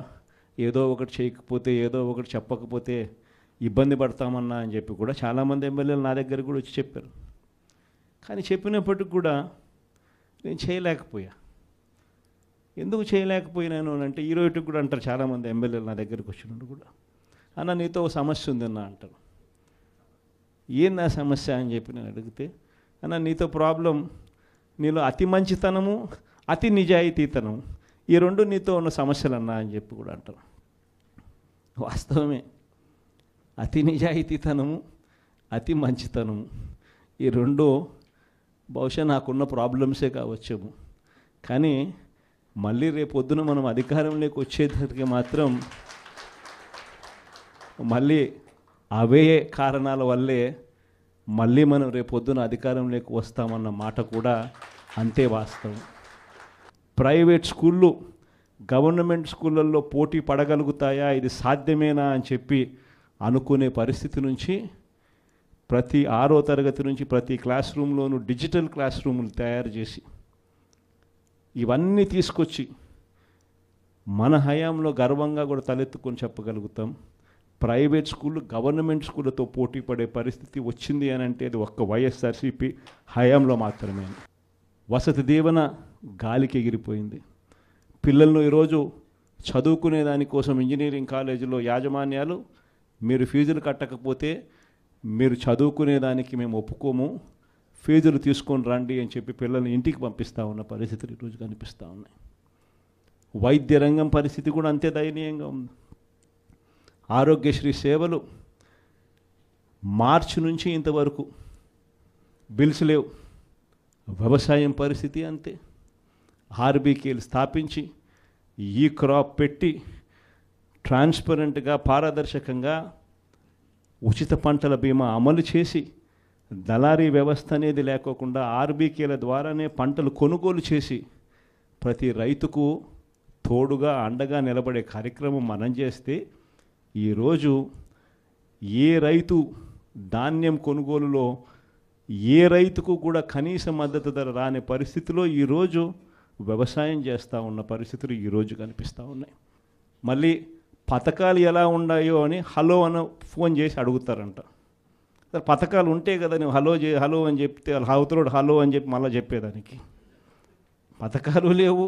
ఏదో ఒకటి చేయకపోతే, ఏదో ఒకటి చెప్పకపోతే ఇబ్బంది పడతామన్నా అని చెప్పి కూడా చాలామంది ఎమ్మెల్యేలు నా దగ్గర కూడా వచ్చి చెప్పారు. కానీ చెప్పినప్పటికి కూడా నేను చేయలేకపోయా. ఎందుకు చేయలేకపోయినాను అంటే, ఈ రోజుకి కూడా అంటారు చాలామంది ఎమ్మెల్యేలు నా దగ్గరికి వచ్చినప్పుడు కూడా, అన్న నీతో సమస్య ఉందన్న అంటారు. ఏం నా సమస్య అని చెప్పి నేను అడిగితే, అన్న నీతో ప్రాబ్లం, నీలో అతి మంచితనము, అతి నిజాయితీతనం, ఈ రెండు నీతో ఉన్న సమస్యలు అన్నా అని చెప్పి కూడా అంటారు. వాస్తవమే, అతి నిజాయితీతనము, అతి మంచితనము, ఈ రెండు బహుశా నాకున్న ప్రాబ్లమ్సే కావచ్చేమో. కానీ మళ్ళీ రేపొద్దున మనం అధికారంలోకి వచ్చేసరికి మాత్రం మళ్ళీ అవే కారణాల వల్లే మళ్ళీ మనం రేపొద్దున అధికారంలోకి వస్తామన్న మాట కూడా అంతే వాస్తవం. ప్రైవేట్ స్కూళ్ళు గవర్నమెంట్ స్కూళ్ళల్లో పోటీ పడగలుగుతాయా, ఇది సాధ్యమేనా అని చెప్పి అనుకునే పరిస్థితి నుంచి ప్రతి 6వ తరగతి నుంచి ప్రతి క్లాస్ రూమ్లోనూ డిజిటల్ క్లాస్ రూములు తయారు చేసి ఇవన్నీ తీసుకొచ్చి మన హయాంలో గర్వంగా కూడా తలెత్తుకొని చెప్పగలుగుతాం. ప్రైవేట్ స్కూళ్ళు గవర్నమెంట్ స్కూళ్ళతో పోటీ పడే పరిస్థితి వచ్చింది అని అంటే అది ఒక్క వైఎస్ఆర్సీపీ హయాంలో మాత్రమే. వసతి దీవెన గాలికి ఎగిరిపోయింది. పిల్లలను ఈరోజు చదువుకునే దానికోసం ఇంజనీరింగ్ కాలేజీలో యాజమాన్యాలు మీరు ఫీజులు కట్టకపోతే మీరు చదువుకునే దానికి మేము ఒప్పుకోము, ఫీజులు తీసుకొని రండి అని చెప్పి పిల్లల్ని ఇంటికి పంపిస్తూ ఉన్న పరిస్థితులు ఈరోజు కనిపిస్తూ ఉన్నాయి. వైద్య రంగం పరిస్థితి కూడా అంతే దయనీయంగా ఉంది. ఆరోగ్యశ్రీ సేవలు మార్చి నుంచి ఇంతవరకు బిల్స్ లేవు. వ్యవసాయం పరిస్థితి అంతే. ఆర్బీకేలు స్థాపించి ఈ క్రాప్ పెట్టి ట్రాన్స్పరెంట్గా పారదర్శకంగా ఉచిత పంటల బీమా అమలు చేసి దళారీ వ్యవస్థ అనేది లేకోకుండా ఆర్బీకేల ద్వారానే పంటలు కొనుగోలు చేసి ప్రతి రైతుకు తోడుగా అండగా నిలబడే కార్యక్రమం మనం చేస్తే ఈరోజు ఏ రైతు ధాన్యం కొనుగోలులో ఏ రైతుకు కూడా కనీస మద్దతు ధర రాని పరిస్థితిలో ఈరోజు వ్యవసాయం చేస్తూ ఉన్న పరిస్థితులు ఈరోజు కనిపిస్తూ ఉన్నాయి. మళ్ళీ పథకాలు ఎలా ఉన్నాయో అని హలో అని ఫోన్ చేసి అడుగుతారంట. పథకాలు ఉంటే కదా నువ్వు హలో అని చెప్తే అవతలోడు హలో అని చెప్పి మళ్ళీ చెప్పేదానికి. పథకాలు లేవు,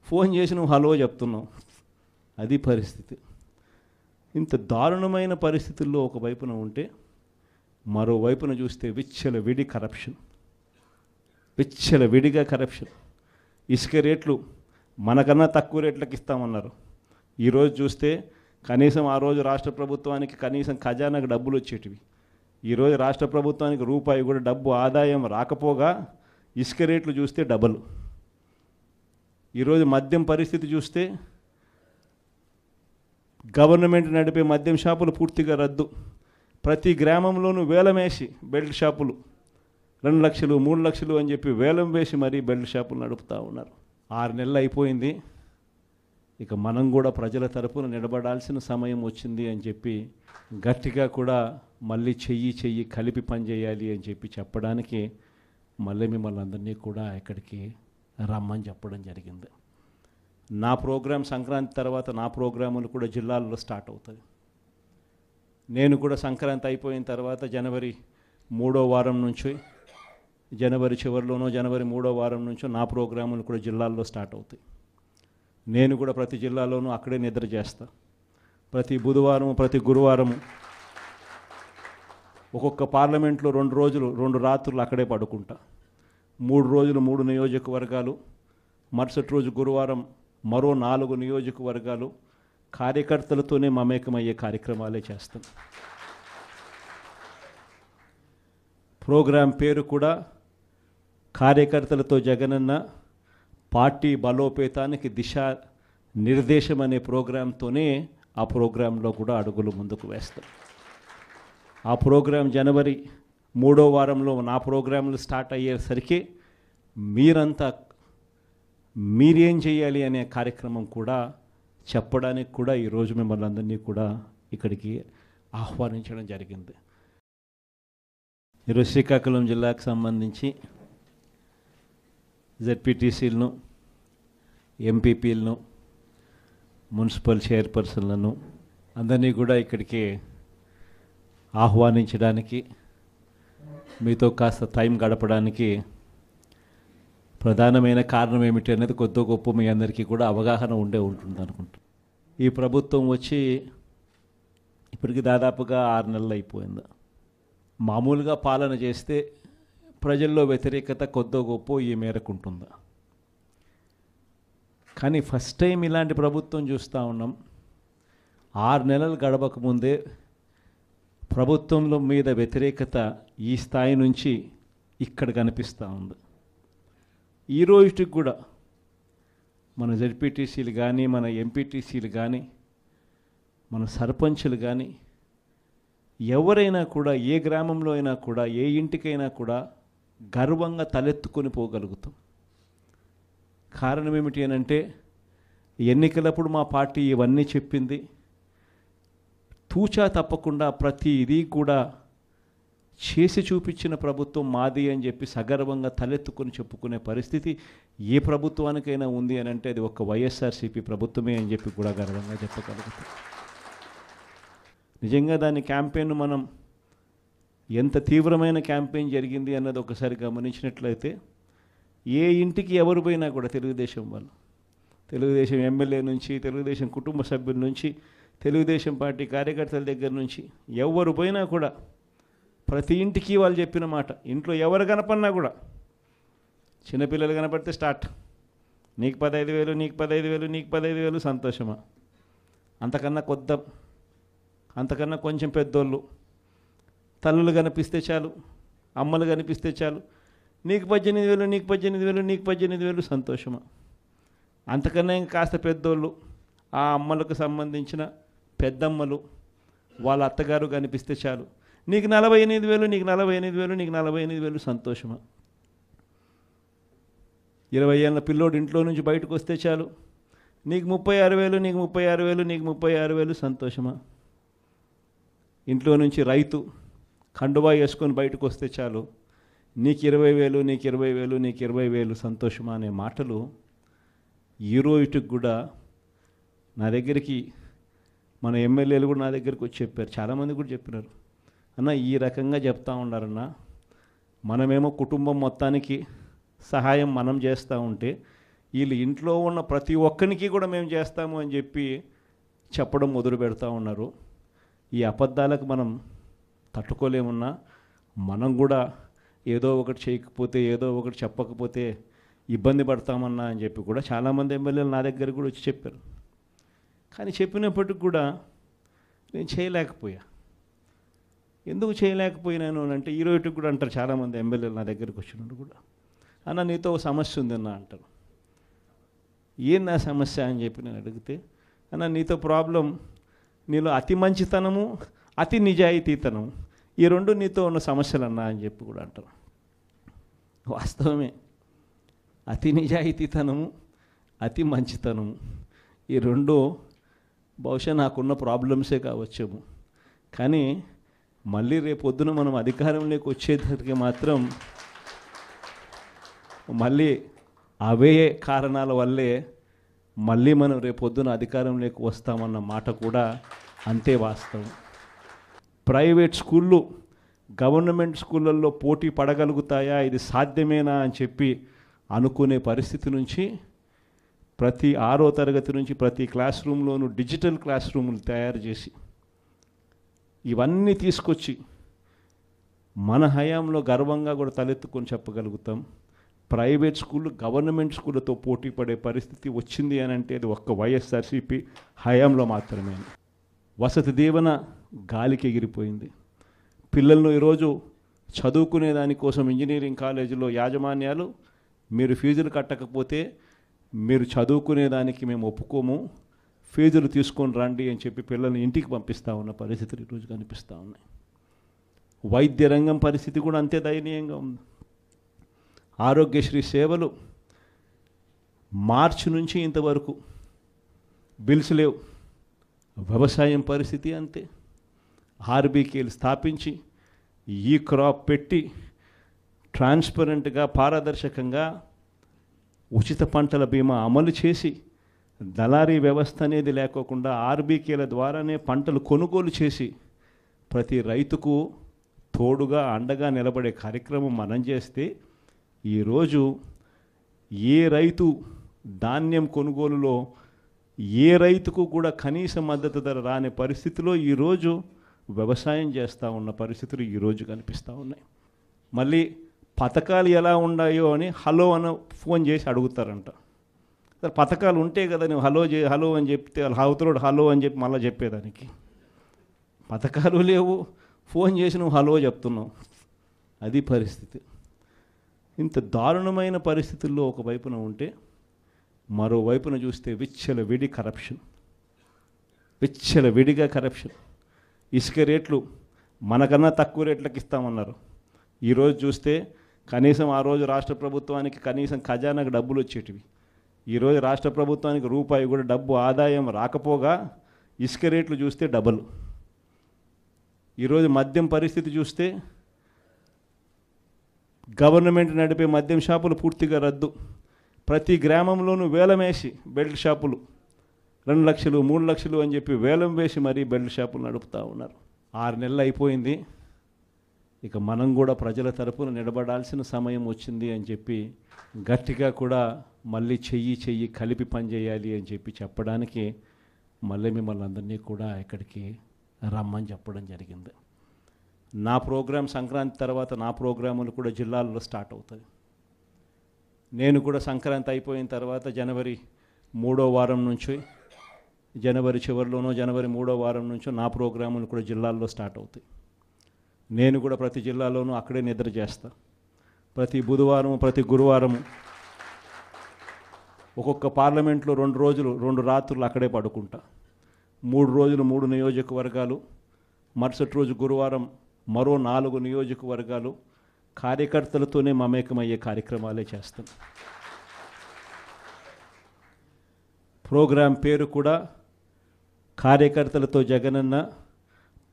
ఫోన్ చేసి నువ్వు హలో చెప్తున్నావు. అది పరిస్థితి. ఇంత దారుణమైన పరిస్థితుల్లో ఒకవైపున ఉంటే మరోవైపున చూస్తే విడిగా కరప్షన్. ఇసుక రేట్లు మనకన్నా తక్కువ రేట్లకు ఇస్తామన్నారు. ఈరోజు చూస్తే కనీసం ఆ రోజు రాష్ట్ర ప్రభుత్వానికి కనీసం ఖజానాకు డబ్బులు వచ్చేటివి. ఈరోజు రాష్ట్ర ప్రభుత్వానికి రూపాయి కూడా డబ్బు ఆదాయం రాకపోగా ఇసుక రేట్లు చూస్తే డబల్. ఈరోజు మద్యం పరిస్థితి చూస్తే గవర్నమెంట్ నడిపే మద్యం షాపులు పూర్తిగా రద్దు. ప్రతి గ్రామంలోనూ వేలం వేసి బెల్ట్ షాపులు 2 లక్షలు 3 లక్షలు అని చెప్పి వేలం వేసి మరీ బెల్ట్ షాపులు నడుపుతూ ఉన్నారు. 6 నెలలు అయిపోయింది. ఇక మనం కూడా ప్రజల తరపున నిలబడాల్సిన సమయం వచ్చింది అని చెప్పి గట్టిగా కూడా మళ్ళీ చెయ్యి కలిపి పనిచేయాలి అని చెప్పి చెప్పడానికి మళ్ళీ మిమ్మల్ని అందరినీ కూడా ఇక్కడికి రమ్మని చెప్పడం జరిగింది. నా ప్రోగ్రాం సంక్రాంతి తర్వాత నా ప్రోగ్రాములు కూడా జిల్లాల్లో స్టార్ట్ అవుతాయి. నేను కూడా సంక్రాంతి అయిపోయిన తర్వాత జనవరి 3వ వారం నుంచి జనవరి చివరిలోనో జనవరి 3వ వారం నుంచో నా ప్రోగ్రాములు కూడా జిల్లాల్లో స్టార్ట్ అవుతాయి. నేను కూడా ప్రతి జిల్లాలోనూ అక్కడే నిద్ర చేస్తా. ప్రతి బుధవారం ప్రతి గురువారము ఒక్కొక్క పార్లమెంట్లో 2 రోజులు 2 రాత్రులు అక్కడే పడుకుంటా. 3 రోజులు 3 నియోజకవర్గాలు, మరుసటి రోజు గురువారం మరో 4 నియోజకవర్గాలు కార్యకర్తలతోనే మమేకమయ్యే కార్యక్రమాలే చేస్తాం. ప్రోగ్రాం పేరు కూడా కార్యకర్తలతో జగనన్న పార్టీ బలోపేతానికి దిశా నిర్దేశం అనే ప్రోగ్రాంతోనే ఆ ప్రోగ్రాంలో కూడా అడుగులు ముందుకు వేస్తాం. ఆ ప్రోగ్రాం జనవరి 3వ వారంలో నా ప్రోగ్రాంలు స్టార్ట్ అయ్యేసరికి మీరేం చేయాలి అనే కార్యక్రమం కూడా చెప్పడానికి కూడా ఈరోజు మిమ్మల్ని అందరినీ కూడా ఇక్కడికి ఆహ్వానించడం జరిగింది. ఈరోజు శ్రీకాకుళం జిల్లాకు సంబంధించి జెడ్పీటీసీలను, ఎంపీపీలను, మున్సిపల్ చైర్పర్సన్లను అందరినీ కూడా ఇక్కడికి ఆహ్వానించడానికి, మీతో కాస్త టైం గడపడానికి ప్రధానమైన కారణం ఏమిటి అనేది కొద్ది గొప్ప మీ అందరికీ కూడా అవగాహన ఉంటుంది అనుకుంటా. ఈ ప్రభుత్వం వచ్చి ఇప్పటికి దాదాపుగా 6 నెలలు అయిపోయింది. మామూలుగా పాలన చేస్తే ప్రజల్లో వ్యతిరేకత కొద్దో గొప్ప ఈ మేరకు ఉంటుందా? కానీ ఫస్ట్ టైం ఇలాంటి ప్రభుత్వం చూస్తూ ఉన్నాం. 6 నెలలు గడవకముందే ప్రభుత్వంలో మీద వ్యతిరేకత ఈ స్థాయి నుంచి ఇక్కడ కనిపిస్తూ ఉంది. ఈ రోజుకి కూడా మన జెడ్పీటీసీలు కానీ, మన ఎంపీటీసీలు కానీ, మన సర్పంచులు కానీ ఎవరైనా కూడా ఏ గ్రామంలో అయినా కూడా ఏ ఇంటికైనా కూడా గర్వంగా తలెత్తుకొని పోగలుగుతాం. కారణం ఏమిటి అని అంటే ఎన్నికలప్పుడు మా పార్టీ ఇవన్నీ చెప్పింది. తూచా తప్పకుండా ప్రతి ఇది కూడా చేసి చూపించిన ప్రభుత్వం మాది అని చెప్పి సగర్వంగా తలెత్తుకొని చెప్పుకునే పరిస్థితి ఏ ప్రభుత్వానికైనా ఉంది అని అంటే అది ఒక వైఎస్ఆర్సీపీ ప్రభుత్వమే అని చెప్పి కూడా గర్వంగా చెప్పగలుగుతాం. నిజంగా దాని క్యాంపెయిన్ మనం ఎంత తీవ్రమైన క్యాంపెయిన్ జరిగింది అన్నది ఒకసారి గమనించినట్లయితే ఏ ఇంటికి ఎవరు పోయినా కూడా తెలుగుదేశం వాళ్ళు, తెలుగుదేశం ఎమ్మెల్యే నుంచి, తెలుగుదేశం కుటుంబ సభ్యుల నుంచి, తెలుగుదేశం పార్టీ కార్యకర్తల దగ్గర నుంచి ఎవరు పోయినా కూడా ప్రతి ఇంటికి వాళ్ళు చెప్పిన మాట, ఇంట్లో ఎవరు కనపడినా కూడా చిన్నపిల్లలు కనపడితే స్టార్ట్, నీకు 15,000, నీకు 15,000, నీకు 15,000, సంతోషమా? అంతకన్నా అంతకన్నా కొంచెం పెద్దోళ్ళు, తల్లులు కనిపిస్తే చాలు, అమ్మలు కనిపిస్తే చాలు, నీకు 18,000, నీకు 18,000, నీకు 18,000, సంతోషమా? అంతకన్నా ఇంకా కాస్త పెద్దోళ్ళు, ఆ అమ్మలకు సంబంధించిన పెద్దమ్మలు, వాళ్ళ అత్తగారు కనిపిస్తే చాలు, నీకు 48,000, నీకు 48,000, నీకు 48,000, సంతోషమా? 20 ఏళ్ళ పిల్లోడు ఇంట్లో నుంచి బయటకు వస్తే చాలు, నీకు 36,000, నీకు 36,000, నీకు 36,000, సంతోషమా? ఇంట్లో నుంచి రైతు కండువా వేసుకొని బయటకు వస్తే చాలు, నీకు 20,000, నీకు 20,000, నీకు 20,000, సంతోషమా అనే మాటలు ఈ రోజుకి కూడా నా దగ్గరికి మన ఎమ్మెల్యేలు కూడా నా దగ్గరికి వచ్చి చెప్పారు, చాలామంది కూడా చెప్పినారు, అన్న ఈ రకంగా చెప్తా ఉన్నారన్న, మనమేమో కుటుంబం మొత్తానికి సహాయం మనం చేస్తూ ఉంటే వీళ్ళు ఇంట్లో ఉన్న ప్రతి ఒక్కరికి కూడా మేము చేస్తాము అని చెప్పి చెప్పడం మొదలు పెడతా ఉన్నారు. ఈ అబద్ధాలకు మనం తట్టుకోలేమున్నా మనం కూడా ఏదో ఒకటి చేయకపోతే, ఏదో ఒకటి చెప్పకపోతే ఇబ్బంది పడతామన్నా అని చెప్పి కూడా చాలామంది ఎమ్మెల్యేలు నా దగ్గర కూడా వచ్చి చెప్పారు. కానీ చెప్పినప్పటికి కూడా నేను చేయలేకపోయా. ఎందుకు చేయలేకపోయినాను అంటే ఈ రోజుకి కూడా అంటారు చాలామంది ఎమ్మెల్యేలు నా దగ్గరికి వచ్చినప్పుడు కూడా, అన్న నీతో ఒక సమస్య ఉందన్న అంటారు. ఏం నా సమస్య అని చెప్పి నేను అడిగితే, అన్న నీతో ప్రాబ్లం, నీలో అతి మంచితనము, అతి నిజాయితీతనం, ఈ రెండు నీతో ఉన్న సమస్యలు అన్నా అని చెప్పి కూడా అంటారు. వాస్తవమే, అతి నిజాయితీతనము, అతి మంచితనము, ఈ రెండు బహుశా నాకున్న ప్రాబ్లమ్సే కావచ్చేమో. కానీ మళ్ళీ రేపొద్దున మనం అధికారంలోకి వచ్చేసరికి మాత్రం మళ్ళీ అవే కారణాల వల్లే మళ్ళీ మనం రేపొద్దున అధికారంలోకి వస్తామన్న మాట కూడా అంతే వాస్తవం. ప్రైవేట్ స్కూళ్ళు గవర్నమెంట్ స్కూళ్ళల్లో పోటీ పడగలుగుతాయా, ఇది సాధ్యమేనా అని చెప్పి అనుకునే పరిస్థితి నుంచి ప్రతి 6వ తరగతి నుంచి ప్రతి క్లాస్ రూమ్లోనూ డిజిటల్ క్లాస్ రూములు తయారు చేసి ఇవన్నీ తీసుకొచ్చి మన హయాంలో గర్వంగా కూడా తలెత్తుకొని చెప్పగలుగుతాం. ప్రైవేట్ స్కూళ్ళు గవర్నమెంట్ స్కూళ్ళతో పోటీ పడే పరిస్థితి వచ్చింది అని అంటే అది ఒక్క వైఎస్ఆర్సీపీ హయాంలో మాత్రమే. వసతి దీవెన గాలికి ఎగిరిపోయింది. పిల్లలను ఈరోజు చదువుకునే దానికోసం ఇంజనీరింగ్ కాలేజీలో యాజమాన్యాలు మీరు ఫీజులు కట్టకపోతే మీరు చదువుకునేదానికి మేము ఒప్పుకోము, ఫీజులు తీసుకొని రండి అని చెప్పి పిల్లల్ని ఇంటికి పంపిస్తూ ఉన్న పరిస్థితులు ఈరోజు కనిపిస్తూ ఉన్నాయి. వైద్య రంగం పరిస్థితి కూడా అంతే దయనీయంగా ఉంది. ఆరోగ్యశ్రీ సేవలు మార్చి నుంచి ఇంతవరకు బిల్స్ లేవు. వ్యవసాయం పరిస్థితి అంతే. ఆర్బీకేలు స్థాపించి ఈ క్రాప్ పెట్టి ట్రాన్స్పరెంట్గా పారదర్శకంగా ఉచిత పంటల బీమా అమలు చేసి దళారీ వ్యవస్థ అనేది లేకోకుండా ఆర్బీకేల ద్వారానే పంటలు కొనుగోలు చేసి ప్రతి రైతుకు తోడుగా అండగా నిలబడే కార్యక్రమం మనం చేస్తే ఈరోజు ఏ రైతు ధాన్యం కొనుగోలులో ఏ రైతుకు కూడా కనీస మద్దతు ధర రాని పరిస్థితిలో ఈరోజు వ్యవసాయం చేస్తూ ఉన్న పరిస్థితులు ఈరోజు కనిపిస్తూ ఉన్నాయి. మళ్ళీ పథకాలు ఎలా ఉన్నాయో అని హలో అని ఫోన్ చేసి అడుగుతారంట. సరే పథకాలు ఉంటే కదా నువ్వు హలో అని చెప్తే అవతలోడు హలో అని చెప్పి మళ్ళీ చెప్పేదానికి. పథకాలు లేవు, ఫోన్ చేసి నువ్వు హలో చెప్తున్నావు. అది పరిస్థితి. ఇంత దారుణమైన పరిస్థితుల్లో ఒకవైపున ఉంటే మరోవైపున చూస్తే విచ్చలవిడి కరప్షన్, విచ్చలవిడిగా కరప్షన్. ఇసుక రేట్లు మనకన్నా తక్కువ రేట్లకు ఇస్తామన్నారు. ఈరోజు చూస్తే కనీసం ఆ రోజు రాష్ట్ర ప్రభుత్వానికి కనీసం ఖజానాకు డబ్బులు వచ్చేటివి. ఈరోజు రాష్ట్ర ప్రభుత్వానికి రూపాయి కూడా డబ్బు ఆదాయం రాకపోగా ఇసుక రేట్లు చూస్తే డబల్. ఈరోజు మద్యం పరిస్థితి చూస్తే గవర్నమెంట్ నడిపే మద్యం షాపులు పూర్తిగా రద్దు. ప్రతి గ్రామంలోనూ వేలం వేసి బెల్ట్ షాపులు 2 లక్షలు 3 లక్షలు అని చెప్పి వేలం వేసి మరీ బెల్ట్ షాపులు నడుపుతూ ఉన్నారు. 6 నెలలు అయిపోయింది. ఇక మనం కూడా ప్రజల తరపున నిలబడాల్సిన సమయం వచ్చింది అని చెప్పి గట్టిగా కూడా మళ్ళీ చెయ్యి కలిపి పనిచేయాలి అని చెప్పి చెప్పడానికి మళ్ళీ మిమ్మల్ని అందరినీ కూడా ఇక్కడికి రమ్మని చెప్పడం జరిగింది. నా ప్రోగ్రాం సంక్రాంతి తర్వాత నా ప్రోగ్రాములు కూడా జిల్లాల్లో స్టార్ట్ అవుతాయి. నేను కూడా సంక్రాంతి అయిపోయిన తర్వాత జనవరి 3వ వారం నుంచి, జనవరి చివరిలోనో జనవరి 3వ వారం నుంచో నా ప్రోగ్రాములు కూడా జిల్లాల్లో స్టార్ట్ అవుతాయి. నేను కూడా ప్రతి జిల్లాలోనూ అక్కడే నిద్ర చేస్తా. ప్రతి బుధవారం ప్రతి గురువారం ఒక్కొక్క పార్లమెంట్లో 2 రోజులు 2 రాత్రులు అక్కడే పడుకుంటా. 3 రోజులు 3 నియోజకవర్గాలు, మరుసటి రోజు గురువారం మరో 4 నియోజకవర్గాలు కార్యకర్తలతోనే మమేకమయ్యే కార్యక్రమాలే చేస్తాం. ప్రోగ్రాం పేరు కూడా కార్యకర్తలతో జగనన్న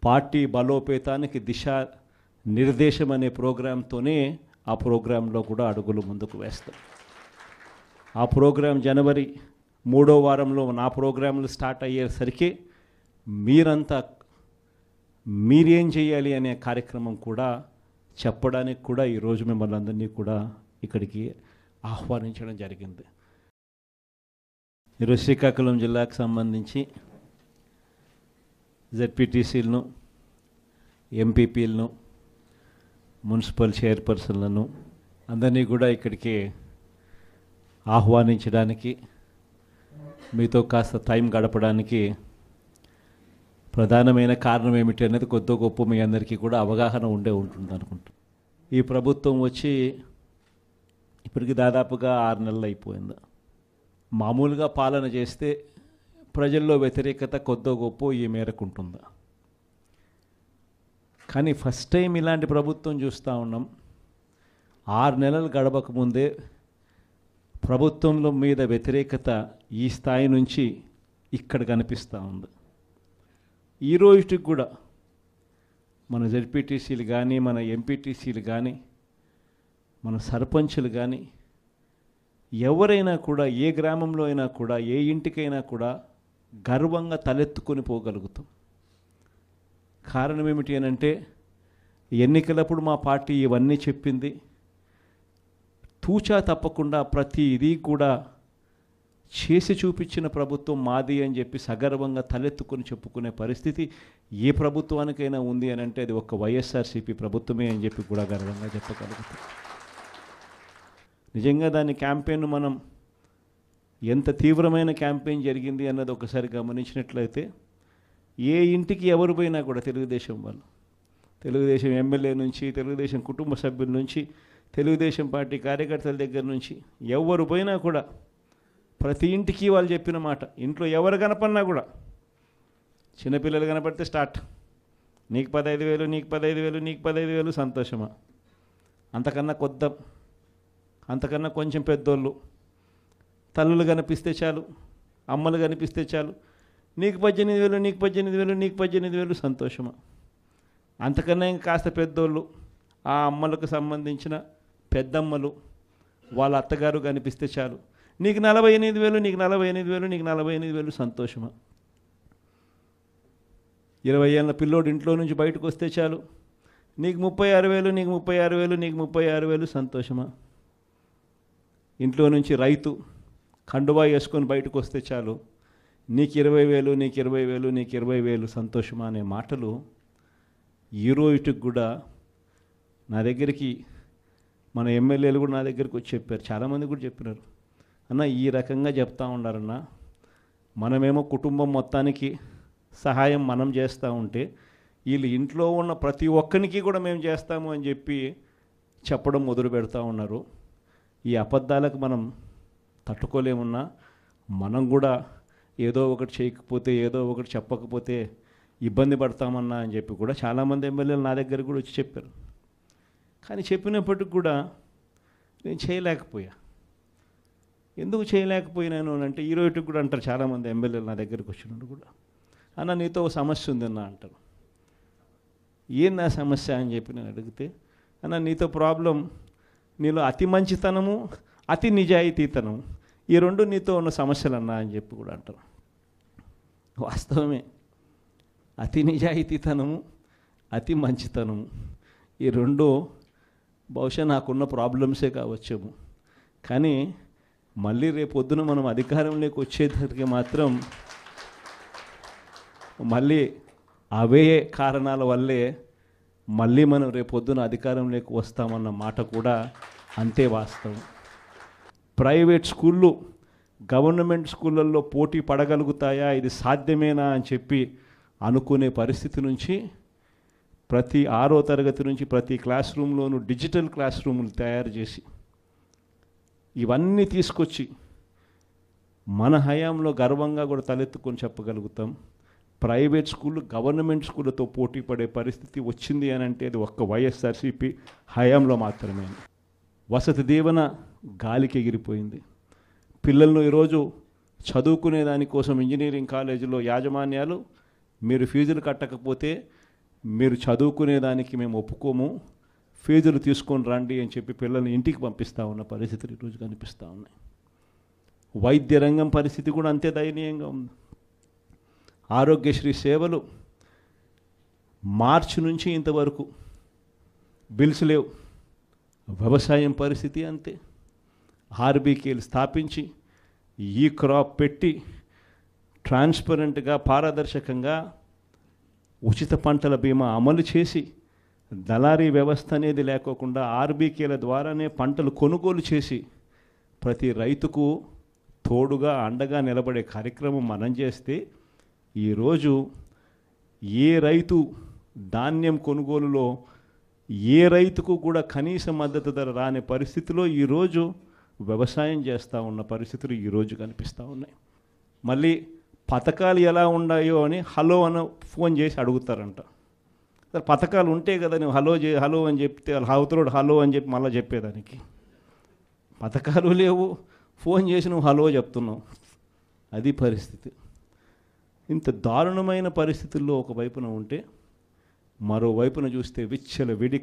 పార్టీ బలోపేతానికి దిశ నిర్దేశం అనే ప్రోగ్రాంతోనే ఆ ప్రోగ్రాంలో కూడా అడుగులు ముందుకు వేస్తాం. ఆ ప్రోగ్రాం జనవరి 3వ వారంలో నా ప్రోగ్రాంలు స్టార్ట్ అయ్యేసరికి మీరేం చేయాలి అనే కార్యక్రమం కూడా చెప్పడానికి కూడా ఈరోజు మిమ్మల్ని అందరినీ కూడా ఇక్కడికి ఆహ్వానించడం జరిగింది. ఈరోజు శ్రీకాకుళం జిల్లాకు సంబంధించి జెడ్పీటీసీలను, ఎంపీపీలను, మున్సిపల్ చైర్పర్సన్లను అందరినీ కూడా ఇక్కడికి ఆహ్వానించడానికి, మీతో కాస్త టైం గడపడానికి ప్రధానమైన కారణం ఏమిటి అనేది కొద్ది గొప్ప మీ అందరికీ కూడా అవగాహన ఉంటుంది అనుకుంటా. ఈ ప్రభుత్వం వచ్చి ఇప్పటికి దాదాపుగా 6 నెలలు అయిపోయింది. మామూలుగా పాలన చేస్తే ప్రజల్లో వ్యతిరేకత కొద్ది గొప్ప ఈ మేరకు ఉంటుందా, కానీ ఫస్ట్ టైం ఇలాంటి ప్రభుత్వం చూస్తూ ఉన్నాం. 6 నెలలు గడవకముందే ప్రభుత్వంలో మీద వ్యతిరేకత ఈ స్థాయి నుంచి ఇక్కడ కనిపిస్తూ ఉంది. ఈ రోజుకి కూడా మన జెడ్పీటీసీలు కానీ, మన ఎంపీటీసీలు కానీ, మన సర్పంచులు కానీ ఎవరైనా కూడా ఏ గ్రామంలో అయినా కూడా ఏ ఇంటికైనా కూడా గర్వంగా తలెత్తుకొని పోగలుగుతాం. కారణం ఏమిటి అని అంటే ఎన్నికలప్పుడు మా పార్టీ ఇవన్నీ చెప్పింది. తూచా తప్పకుండా ప్రతి ఇది కూడా చేసి చూపించిన ప్రభుత్వం మాది అని చెప్పి సగర్వంగా తలెత్తుకొని చెప్పుకునే పరిస్థితి ఏ ప్రభుత్వానికైనా ఉంది అని అంటే అది ఒక వైఎస్ఆర్సీపీ ప్రభుత్వమే అని చెప్పి కూడా గర్వంగా చెప్పగలుగుతాం. నిజంగా దాని క్యాంపెయిన్ మనం ఎంత తీవ్రమైన క్యాంపెయిన్ జరిగింది అన్నది ఒకసారి గమనించినట్లయితే ఏ ఇంటికి ఎవరు పోయినా కూడా తెలుగుదేశం వాళ్ళు, తెలుగుదేశం ఎమ్మెల్యే నుంచి, తెలుగుదేశం కుటుంబ సభ్యుల నుంచి, తెలుగుదేశం పార్టీ కార్యకర్తల దగ్గర నుంచి ఎవరు పోయినా కూడా ప్రతి ఇంటికి వాళ్ళు చెప్పిన మాట, ఇంట్లో ఎవరు కనపడినా కూడా చిన్నపిల్లలు కనపడితే స్టార్ట్, నీకు 15,000, నీకు 15,000, నీకు 15,000, సంతోషమా? అంతకన్నా అంతకన్నా కొంచెం పెద్దోళ్ళు, తల్లులు కనిపిస్తే చాలు, అమ్మలు కనిపిస్తే చాలు, నీకు 18,000, నీకు 18,000, నీకు 18,000, సంతోషమా? అంతకన్నా ఇంకా కాస్త పెద్దోళ్ళు, ఆ అమ్మలకు సంబంధించిన పెద్దమ్మలు, వాళ్ళ అత్తగారు కనిపిస్తే చాలు, నీకు 48,000, నీకు 48,000, నీకు 48,000, సంతోషమా? 20 ఏళ్ళ పిల్లోడు ఇంట్లో నుంచి బయటకు వస్తే చాలు, నీకు 36,000, నీకు 36,000, నీకు 36,000, సంతోషమా? ఇంట్లో నుంచి రైతు కండువా వేసుకొని బయటకు వస్తే చాలు, నీకు 20,000, నీకు 20,000, నీకు 20,000, సంతోషమా అనే మాటలు ఈ రోజుకి కూడా నా దగ్గరికి మన ఎమ్మెల్యేలు కూడా నా దగ్గరికి వచ్చి చెప్పారు. చాలామంది కూడా చెప్పినారు, అన్న ఈ రకంగా చెప్తా ఉన్నారన్న, మనమేమో కుటుంబం మొత్తానికి సహాయం మనం చేస్తూ ఉంటే వీళ్ళు ఇంట్లో ఉన్న ప్రతి ఒక్కరికి కూడా మేము చేస్తాము అని చెప్పి చెప్పడం మొదలు పెడతా ఉన్నారు. ఈ అబద్ధాలకు మనం తట్టుకోలేమున్నా మనం కూడా ఏదో ఒకటి చేయకపోతే, ఏదో ఒకటి చెప్పకపోతే ఇబ్బంది పడతామన్నా అని చెప్పి కూడా చాలామంది ఎమ్మెల్యేలు నా దగ్గర కూడా వచ్చి చెప్పారు. కానీ చెప్పినప్పటికి కూడా నేను చేయలేకపోయా. ఎందుకు చేయలేకపోయినాను అని అంటే ఈ రోజుకి కూడా అంటారు చాలామంది ఎమ్మెల్యేలు నా దగ్గరికి వచ్చినట్టు కూడా, అన్న నీతో ఒక సమస్య ఉందన్న అంటారు. ఏంది ఆ సమస్య అని చెప్పి నేను అడిగితే, అన్న నీతో ప్రాబ్లం నీలో అతి మంచితనము, అతి నిజాయితీతనం, ఈ రెండు నీతో ఉన్న సమస్యలన్నా అని చెప్పి కూడా అంటారు. వాస్తవమే. అతి నిజాయితీతనము, అతి మంచితనము, ఈ రెండు బహుశా నాకున్న ప్రాబ్లమ్సే కావచ్చేమో. కానీ మళ్ళీ రేపొద్దున మనం అధికారంలోకి వచ్చేసరికి మాత్రం మళ్ళీ అవే కారణాల వల్లే మళ్ళీ మనం రేపొద్దున అధికారంలోకి వస్తామన్న మాట కూడా అంతే వాస్తవం. ప్రైవేట్ స్కూళ్ళు గవర్నమెంట్ స్కూళ్ళల్లో పోటీ పడగలుగుతాయా, ఇది సాధ్యమేనా అని చెప్పి అనుకునే పరిస్థితి నుంచి ప్రతి 6వ తరగతి నుంచి ప్రతి క్లాస్ రూమ్లోనూ డిజిటల్ క్లాస్ రూములు తయారు చేసి ఇవన్నీ తీసుకొచ్చి మన హయాంలో గర్వంగా కూడా తలెత్తుకొని చెప్పగలుగుతాం. ప్రైవేట్ స్కూళ్ళు గవర్నమెంట్ స్కూళ్ళతో పోటీ పడే పరిస్థితి వచ్చింది అని అంటే అది ఒక్క వైఎస్ఆర్సీపీ హయాంలో మాత్రమే. వసతి దీవెన గాలికి ఎగిరిపోయింది. పిల్లలను ఈరోజు చదువుకునే దానికోసం ఇంజనీరింగ్ కాలేజీలో యాజమాన్యాలు మీరు ఫీజులు కట్టకపోతే మీరు చదువుకునే దానికి మేము ఒప్పుకోము, ఫీజులు తీసుకొని రండి అని చెప్పి పిల్లల్ని ఇంటికి పంపిస్తూ ఉన్న పరిస్థితులు ఈరోజు కనిపిస్తూ ఉన్నాయి. వైద్య రంగం పరిస్థితి కూడా అంతే దయనీయంగా ఉంది. ఆరోగ్యశ్రీ సేవలు మార్చి నుంచి ఇంతవరకు బిల్స్ లేవు. వ్యవసాయం పరిస్థితి అంతే. ఆర్బీకేలు స్థాపించి ఈ క్రాప్ పెట్టి ట్రాన్స్పరెంట్గా పారదర్శకంగా ఉచిత పంటల బీమా అమలు చేసి దళారీ వ్యవస్థ అనేది లేకోకుండా ఆర్బీకేల ద్వారానే పంటలు కొనుగోలు చేసి ప్రతి రైతుకు తోడుగా అండగా నిలబడే కార్యక్రమం మనం చేస్తే ఈరోజు ఏ రైతు ధాన్యం కొనుగోలులో ఏ రైతుకు కూడా కనీస మద్దతు ధర రాని పరిస్థితిలో ఈరోజు వ్యవసాయం చేస్తూ ఉన్న పరిస్థితులు ఈరోజు కనిపిస్తూ ఉన్నాయి. మళ్ళీ పథకాలు ఎలా ఉన్నాయో అని హలో అని ఫోన్ చేసి అడుగుతారంట. సరే పథకాలు ఉంటే కదా నువ్వు హలో అని చెప్తే అవతలోడు హలో అని చెప్పి మళ్ళీ చెప్పేదానికి. పథకాలు లేవు, ఫోన్ చేసి నువ్వు హలో చెప్తున్నావు. అది పరిస్థితి. ఇంత దారుణమైన పరిస్థితుల్లో ఒకవైపున ఉంటే మరోవైపున చూస్తే విచ్చలవిడిగా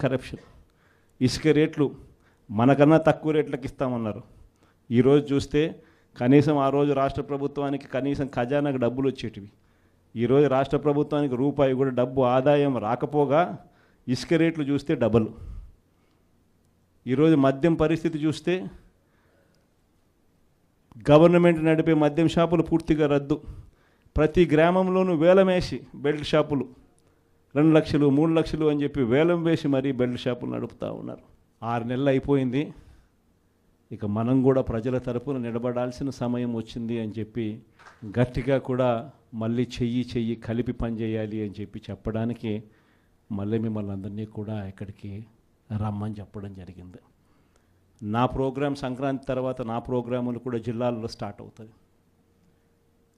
కరప్షన్. ఇసుక రేట్లు మనకన్నా తక్కువ రేట్లకు ఇస్తామన్నారు. ఈరోజు చూస్తే కనీసం ఆ రోజు రాష్ట్ర ప్రభుత్వానికి కనీసం ఖజానాకు డబ్బులు వచ్చేటివి. ఈరోజు రాష్ట్ర ప్రభుత్వానికి రూపాయి కూడా డబ్బు ఆదాయం రాకపోగా ఇసుక రేట్లు చూస్తే డబల్. ఈరోజు మద్యం పరిస్థితి చూస్తే గవర్నమెంట్ నడిపే మద్యం షాపులు పూర్తిగా రద్దు. ప్రతి గ్రామంలోనూ వేలం వేసి బెల్ట్ షాపులు 2 లక్షలు 3 లక్షలు అని చెప్పి వేలం వేసి మరీ బెల్ట్ షాపులు నడుపుతూ ఉన్నారు. 6 నెలలు అయిపోయింది. ఇక మనం కూడా ప్రజల తరపున నిలబడాల్సిన సమయం వచ్చింది అని చెప్పి గట్టిగా కూడా మళ్ళీ చెయ్యి కలిపి పనిచేయాలి అని చెప్పి చెప్పడానికి మళ్ళీ మిమ్మల్ని అందరినీ కూడా ఇక్కడికి రమ్మని చెప్పడం జరిగింది. నా ప్రోగ్రాం సంక్రాంతి తర్వాత నా ప్రోగ్రాములు కూడా జిల్లాల్లో స్టార్ట్ అవుతుంది.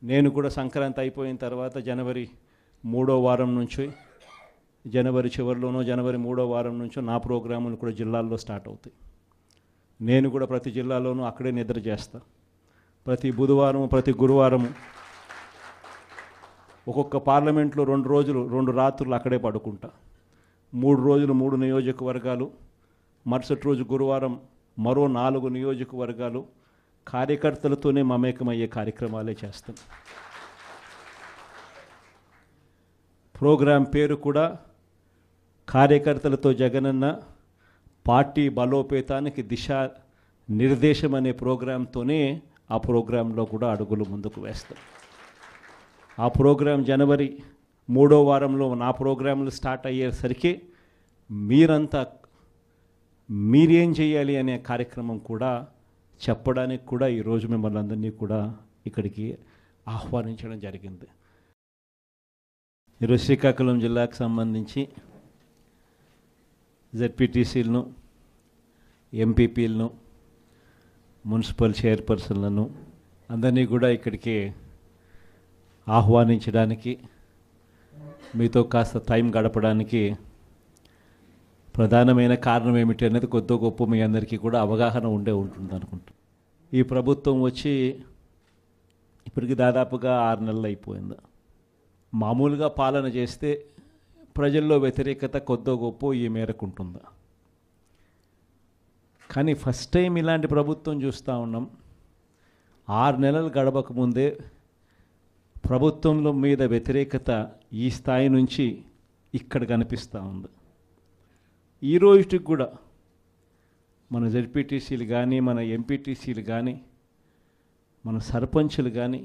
నేను కూడా సంక్రాంతి అయిపోయిన తర్వాత జనవరి 3వ వారం నుంచి జనవరి చివరిలోనో జనవరి 3వ వారం నుంచో నా ప్రోగ్రాములు కూడా జిల్లాల్లో స్టార్ట్ అవుతాయి. నేను కూడా ప్రతి జిల్లాలోనూ అక్కడే నిద్ర చేస్తా. ప్రతి బుధవారం ప్రతి గురువారం ఒక్కొక్క పార్లమెంట్లో 2 రోజులు 2 రాత్రులు అక్కడే పడుకుంటా. 3 రోజులు 3 నియోజకవర్గాలు, మరుసటి రోజు గురువారం మరో 4 నియోజకవర్గాలు కార్యకర్తలతోనే మమేకమయ్యే కార్యక్రమాలే చేస్తాం. ప్రోగ్రాం పేరు కూడా కార్యకర్తలతో జగనన్న పార్టీ బలోపేతానికి దిశ నిర్దేశం అనే ప్రోగ్రాంతోనే ఆ ప్రోగ్రాంలో కూడా అడుగులు ముందుకు వేస్తాం. ఆ ప్రోగ్రాం జనవరి 3వ వారంలో నా ప్రోగ్రాంలు స్టార్ట్ అయ్యేసరికి మీరేం చేయాలి అనే కార్యక్రమం కూడా చెప్పడానికి కూడా ఈరోజు మిమ్మల్ని అందరినీ కూడా ఇక్కడికి ఆహ్వానించడం జరిగింది. ఈరోజు శ్రీకాకుళం జిల్లాకు సంబంధించి జెడ్పీటీసీలను, ఎంపీపీలను, మున్సిపల్ చైర్పర్సన్లను అందరినీ కూడా ఇక్కడికి ఆహ్వానించడానికి, మీతో కాస్త టైం గడపడానికి ప్రధానమైన కారణం ఏమిటి అనేది కొద్ది గొప్ప మీ అందరికీ కూడా అవగాహన ఉంటుంది అనుకుంటా. ఈ ప్రభుత్వం వచ్చి ఇప్పటికి దాదాపుగా 6 నెలలు అయిపోయింది. మామూలుగా పాలన చేస్తే ప్రజల్లో వ్యతిరేకత కొద్దో గొప్ప ఈ మేరకు ఉంటుందా? కానీ ఫస్ట్ టైం ఇలాంటి ప్రభుత్వం చూస్తూ ఉన్నాం. 6 నెలలు గడవక ముందే ప్రభుత్వంలో మీద వ్యతిరేకత ఈ స్థాయి నుంచి ఇక్కడ కనిపిస్తూ ఉంది. ఈ రోజుకి కూడా మన జెడ్పీటీసీలు కానీ, మన ఎంపీటీసీలు కానీ, మన సర్పంచులు కానీ,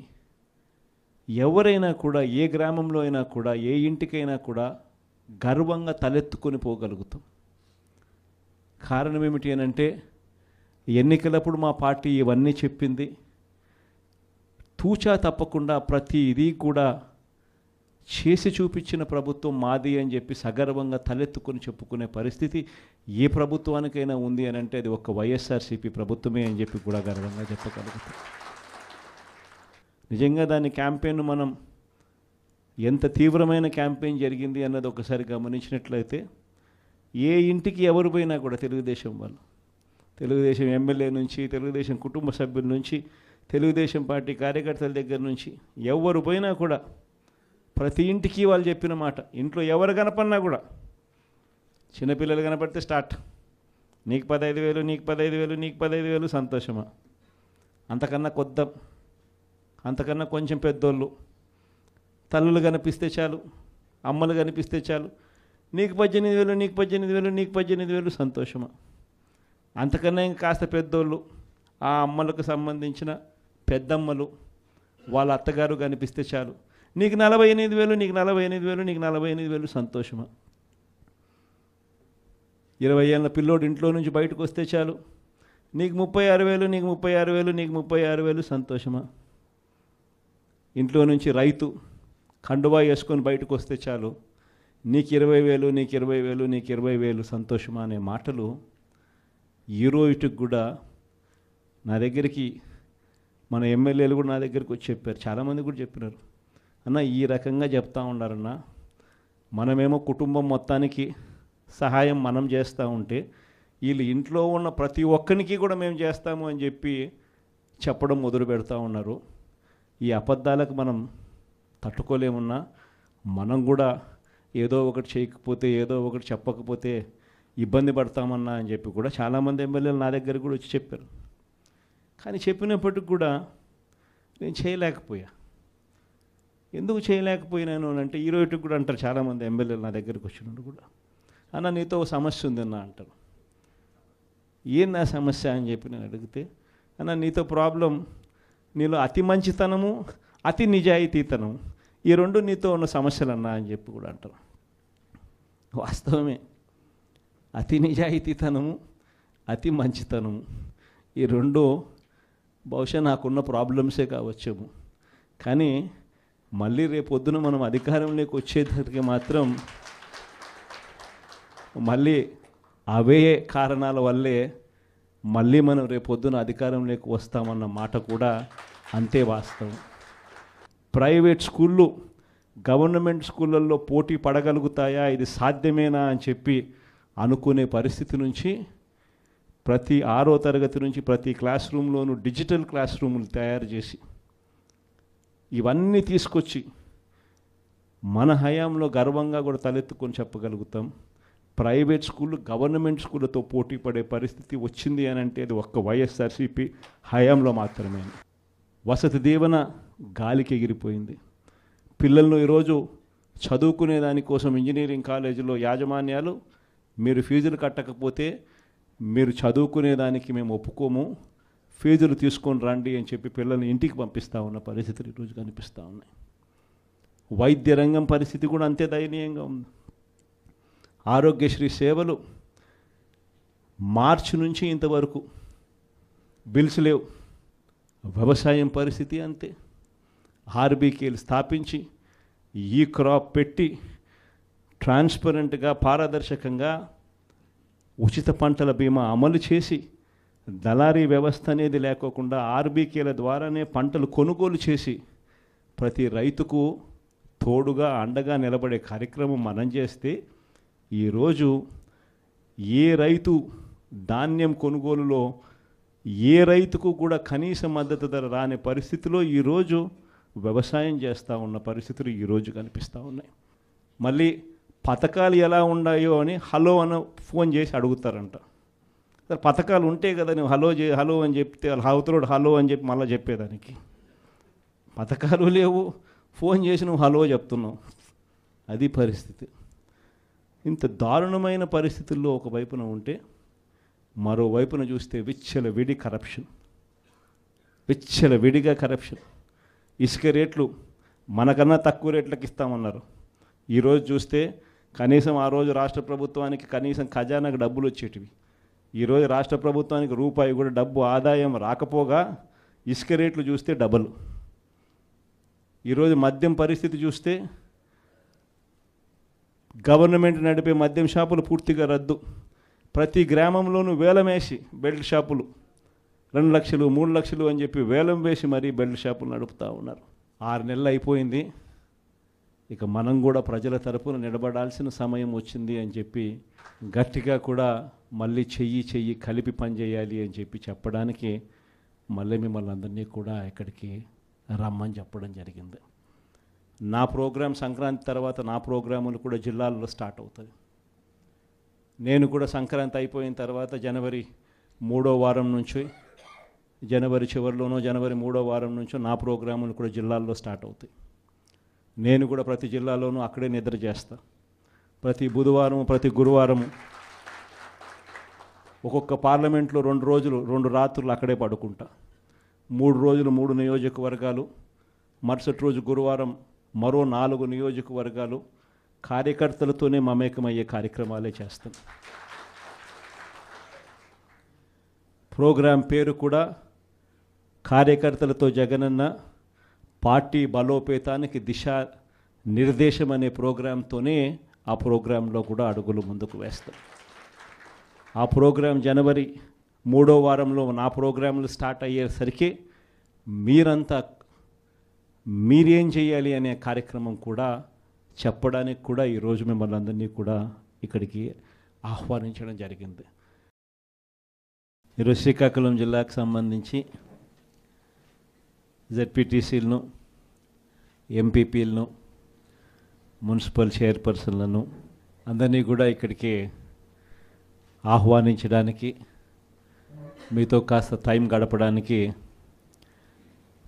ఎవరైనా కూడా ఏ గ్రామంలో అయినా కూడా, ఏ ఇంటికైనా కూడా గర్వంగా తలెత్తుకొని పోగలుగుతాం. కారణం ఏమిటి అనంటే, ఎన్నికలప్పుడు మా పార్టీ ఇవన్నీ చెప్పింది, తూచా తప్పకుండా ప్రతి ఇది కూడా చేసి చూపించిన ప్రభుత్వం మాది అని చెప్పి సగర్వంగా తలెత్తుకొని చెప్పుకునే పరిస్థితి ఏ ప్రభుత్వానికైనా ఉంది అని అంటే అది ఒక వైఎస్ఆర్సీపీ ప్రభుత్వమే అని చెప్పి కూడా గర్వంగా చెప్పగలుగుతాం. నిజంగా దాని క్యాంపెయిన్ మనం ఎంత తీవ్రమైన క్యాంపెయిన్ జరిగింది అన్నది ఒకసారి గమనించినట్లయితే, ఏ ఇంటికి ఎవరు పోయినా కూడా తెలుగుదేశం వాళ్ళు, తెలుగుదేశం ఎమ్మెల్యే నుంచి, తెలుగుదేశం కుటుంబ సభ్యుల నుంచి, తెలుగుదేశం పార్టీ కార్యకర్తల దగ్గర నుంచి ఎవరు పోయినా కూడా ప్రతి ఇంటికి వాళ్ళు చెప్పిన మాట, ఇంట్లో ఎవరు కనపడినా కూడా, చిన్నపిల్లలు కనపడితే స్టార్ట్, నీకు 15,000, నీకు 15,000, నీకు 15,000, సంతోషమా? అంతకన్నా కొద్దాం, అంతకన్నా కొంచెం పెద్దోళ్ళు, తల్లులు కనిపిస్తే చాలు, అమ్మలు కనిపిస్తే చాలు, నీకు 18,000, నీకు 18,000, నీకు 18,000, సంతోషమా? అంతకన్నా ఇంకా కాస్త పెద్దోళ్ళు, ఆ అమ్మలకు సంబంధించిన పెద్దమ్మలు, వాళ్ళ అత్తగారు కనిపిస్తే చాలు, నీకు 48,000, నీకు 48,000, నీకు 48,000, సంతోషమా? 20 ఏళ్ళ పిల్లోడు ఇంట్లో నుంచి బయటకు వస్తే చాలు, నీకు 36,000, నీకు 36,000, నీకు 36,000, సంతోషమా? ఇంట్లో నుంచి రైతు కండువా వేసుకొని బయటకు వస్తే చాలు, నీకు 20,000, నీకు 20,000, నీకు 20,000, సంతోషమా అనే మాటలు ఈ రోజుకి కూడా నా దగ్గరికి మన ఎమ్మెల్యేలు కూడా నా దగ్గరికి వచ్చి చెప్పారు, చాలామంది కూడా చెప్పినారు, అన్న ఈ రకంగా చెప్తా ఉన్నారన్న, మనమేమో కుటుంబం మొత్తానికి సహాయం మనం చేస్తూ ఉంటే వీళ్ళు ఇంట్లో ఉన్న ప్రతి ఒక్కరికి కూడా మేము చేస్తాము అని చెప్పి చెప్పడం మొదలు పెడతా ఉన్నారు. ఈ అబద్ధాలకు మనం తట్టుకోలేమున్నా, మనం కూడా ఏదో ఒకటి చేయకపోతే, ఏదో ఒకటి చెప్పకపోతే ఇబ్బంది పడతామన్నా అని చెప్పి కూడా చాలామంది ఎమ్మెల్యేలు నా దగ్గర కూడా వచ్చి చెప్పారు. కానీ చెప్పినప్పటికి కూడా నేను చేయలేకపోయా. ఎందుకు చేయలేకపోయినాను అంటే, ఈ రోజుకి కూడా అంటారు చాలామంది ఎమ్మెల్యేలు నా దగ్గరికి వచ్చినప్పుడు కూడా, అన్న నీతో ఒక సమస్య ఉందన్న అంటారు. ఏం నా సమస్య అని చెప్పి నేను అడిగితే, అన్న నీతో ప్రాబ్లం, నీలో అతి మంచితనము, అతి నిజాయితీతనం, ఈ రెండు నీతో ఉన్న సమస్యలు అన్నా అని చెప్పి కూడా అంటారు. వాస్తవమే, అతి నిజాయితీతనము, అతి మంచితనము, ఈ రెండు బహుశా నాకున్న ప్రాబ్లమ్సే కావచ్చేమో. కానీ మళ్ళీ రేపొద్దున మనం అధికారంలోకి వచ్చేసరికి మాత్రం మళ్ళీ అవే కారణాల వల్లే మళ్ళీ మనం రేపొద్దున అధికారంలోకి వస్తామన్న మాట కూడా అంతే వాస్తవం. ప్రైవేట్ స్కూళ్ళు గవర్నమెంట్ స్కూళ్ళల్లో పోటీ పడగలుగుతాయా, ఇది సాధ్యమేనా అని చెప్పి అనుకునే పరిస్థితి నుంచి ప్రతి 6వ తరగతి నుంచి ప్రతి క్లాస్ రూమ్లోనూ డిజిటల్ క్లాస్ రూములు తయారు చేసి ఇవన్నీ తీసుకొచ్చి మన హయాంలో గర్వంగా కూడా తలెత్తుకొని చెప్పగలుగుతాం. ప్రైవేట్ స్కూళ్ళు గవర్నమెంట్ స్కూళ్ళతో పోటీ పడే పరిస్థితి వచ్చింది అని అంటే అది ఒక్క వైఎస్ఆర్సీపీ హయాంలో మాత్రమే. వసతి దీవెన గాలికి ఎగిరిపోయింది. పిల్లలను ఈరోజు చదువుకునే దానికోసం ఇంజనీరింగ్ కాలేజీలో యాజమాన్యాలు, మీరు ఫీజులు కట్టకపోతే మీరు చదువుకునే దానికి మేము ఒప్పుకోము, ఫీజులు తీసుకొని రండి అని చెప్పి పిల్లల్ని ఇంటికి పంపిస్తూ ఉన్న పరిస్థితులు ఈరోజు కనిపిస్తూ ఉన్నాయి. వైద్య రంగం పరిస్థితి కూడా అంతే దయనీయంగా ఉంది. ఆరోగ్యశ్రీ సేవలు మార్చి నుంచి ఇంతవరకు బిల్స్ లేవు. వ్యవసాయం పరిస్థితి అంతే. ఆర్బీకేలు స్థాపించి ఈ క్రాప్ పెట్టి ట్రాన్స్పరెంట్గా, పారదర్శకంగా ఉచిత పంటల బీమా అమలు చేసి దళారీ వ్యవస్థ అనేది లేకోకుండా ఆర్బీకేల ద్వారానే పంటలు కొనుగోలు చేసి ప్రతి రైతుకు తోడుగా అండగా నిలబడే కార్యక్రమం మనం చేస్తే, ఈరోజు ఏ రైతు ధాన్యం కొనుగోలులో ఏ రైతుకు కూడా కనీస మద్దతు ధర రాని పరిస్థితిలో ఈరోజు వ్యవసాయం చేస్తూ ఉన్న పరిస్థితులు ఈరోజు కనిపిస్తూ ఉన్నాయి. మళ్ళీ పథకాలు ఎలా ఉన్నాయో అని హలో అని ఫోన్ చేసి అడుగుతారంట. సరే పథకాలు ఉంటే కదా నువ్వు హలో అని చెప్తే అవతలోడు హలో అని చెప్పి మళ్ళీ చెప్పేదానికి. పథకాలు లేవు, ఫోన్ చేసి నువ్వు హలో చెప్తున్నావు. అది పరిస్థితి. ఇంత దారుణమైన పరిస్థితుల్లో ఒకవైపున ఉంటే మరోవైపున చూస్తే విచ్చలవిడిగా కరప్షన్. ఇసుక రేట్లు మనకన్నా తక్కువ రేట్లకు ఇస్తామన్నారు. ఈరోజు చూస్తే కనీసం ఆ రోజు రాష్ట్ర ప్రభుత్వానికి కనీసం ఖజానాకు డబ్బులు వచ్చేటివి. ఈరోజు రాష్ట్ర ప్రభుత్వానికి రూపాయి కూడా డబ్బు ఆదాయం రాకపోగా ఇసుక రేట్లు చూస్తే డబల్. ఈరోజు మద్యం పరిస్థితి చూస్తే గవర్నమెంట్ నడిపే మద్యం షాపులు పూర్తిగా రద్దు. ప్రతి గ్రామంలోనూ వేలం వేసి బెల్ట్ షాపులు 2 లక్షలు 3 లక్షలు అని చెప్పి వేలం వేసి మరీ బెల్ట్ షాపులు నడుపుతూ ఉన్నారు. 6 నెలలు అయిపోయింది. ఇక మనం కూడా ప్రజల తరపున నిలబడాల్సిన సమయం వచ్చింది అని చెప్పి గట్టిగా కూడా మళ్ళీ చెయ్యి కలిపి పనిచేయాలి అని చెప్పి చెప్పడానికి మళ్ళీ మిమ్మల్ని అందరినీ కూడా ఇక్కడికి రమ్మని చెప్పడం జరిగింది. నా ప్రోగ్రాం సంక్రాంతి తర్వాత నా ప్రోగ్రాములు కూడా జిల్లాల్లో స్టార్ట్ అవుతాయి. నేను కూడా సంక్రాంతి అయిపోయిన తర్వాత జనవరి 3వ వారం నుంచి, జనవరి చివరిలోనో జనవరి 3వ వారం నుంచో నా ప్రోగ్రాములు కూడా జిల్లాల్లో స్టార్ట్ అవుతాయి. నేను కూడా ప్రతి జిల్లాలోనూ అక్కడే నిద్ర చేస్తా. ప్రతి బుధవారం ప్రతి గురువారం ఒక్కొక్క పార్లమెంట్లో 2 రోజులు 2 రాత్రులు అక్కడే పడుకుంటా. 3 రోజులు 3 నియోజకవర్గాలు, మరుసటి రోజు గురువారం మరో 4 నియోజకవర్గాలు కార్యకర్తలతోనే మమేకమయ్యే కార్యక్రమాలే చేస్తాం. ప్రోగ్రాం పేరు కూడా కార్యకర్తలతో జగనన్న పార్టీ బలోపేతానికి దిశా నిర్దేశం అనే ప్రోగ్రాంతోనే ఆ ప్రోగ్రాంలో కూడా అడుగులు ముందుకు వేస్తాం. ఆ ప్రోగ్రాం జనవరి 3వ వారంలో నా ప్రోగ్రాంలు స్టార్ట్ అయ్యేసరికి మీరేం చేయాలి అనే కార్యక్రమం కూడా చెప్పడానికి కూడా ఈరోజు మిమ్మల్ని అందరినీ కూడా ఇక్కడికి ఆహ్వానించడం జరిగింది. ఈరోజు శ్రీకాకుళం జిల్లాకు సంబంధించి జెడ్పీటీసీలను, ఎంపీపీలను, మున్సిపల్ చైర్పర్సన్లను అందరినీ కూడా ఇక్కడికి ఆహ్వానించడానికి, మీతో కాస్త టైం గడపడానికి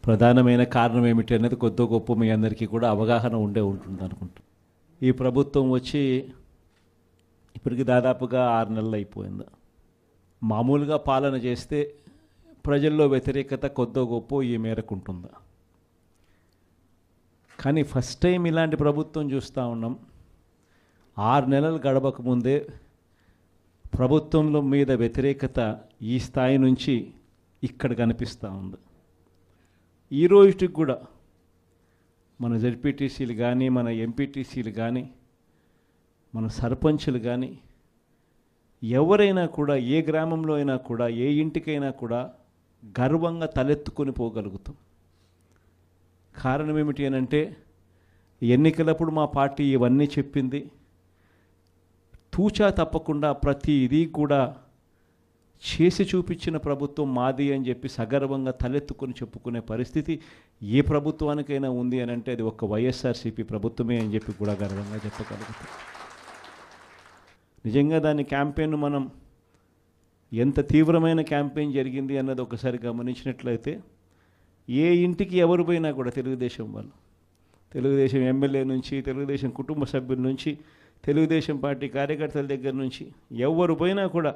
ప్రధానమైన కారణం ఏమిటి అనేది కొద్ది గొప్ప మీ అందరికీ కూడా అవగాహన ఉంటుంది అనుకుంటా. ఈ ప్రభుత్వం వచ్చి ఇప్పటికి దాదాపుగా 6 నెలలు అయిపోయింది. మామూలుగా పాలన చేస్తే ప్రజల్లో వ్యతిరేకత కొద్ది గొప్ప ఈ మేరకు ఉంటుందా? కానీ ఫస్ట్ టైం ఇలాంటి ప్రభుత్వం చూస్తూ ఉన్నాం. 6 నెలలు గడవకముందే ప్రభుత్వంలో మీద వ్యతిరేకత ఈ స్థాయి నుంచి ఇక్కడ కనిపిస్తూ ఉంది. ఈ రోజుకి కూడా మన జెడ్పీటీసీలు కానీ, మన ఎంపీటీసీలు కానీ, మన సర్పంచులు కానీ ఎవరైనా కూడా ఏ గ్రామంలో అయినా కూడా ఏ ఇంటికైనా కూడా గర్వంగా తలెత్తుకొని పోగలుగుతాం. కారణం ఏమిటి అనంటే ఎన్నికలప్పుడు మా పార్టీ ఇవన్నీ చెప్పింది. తూచా తప్పకుండా ప్రతి ఇది కూడా చేసి చూపించిన ప్రభుత్వం మాది అని చెప్పి సగర్వంగా తలెత్తుకొని చెప్పుకునే పరిస్థితి ఏ ప్రభుత్వానికైనా ఉంది అని అంటే అది ఒక వైఎస్ఆర్సీపీ ప్రభుత్వమే అని చెప్పి కూడా గర్వంగా చెప్పగలుగుతాం. నిజంగా దాని క్యాంపెయిన్ మనం ఎంత తీవ్రమైన క్యాంపెయిన్ జరిగింది అన్నది ఒకసారి గమనించినట్లయితే ఏ ఇంటికి ఎవరు పోయినా కూడా తెలుగుదేశం వాళ్ళు, తెలుగుదేశం ఎమ్మెల్యే నుంచి, తెలుగుదేశం కుటుంబ సభ్యుల నుంచి, తెలుగుదేశం పార్టీ కార్యకర్తల దగ్గర నుంచి ఎవరు పోయినా కూడా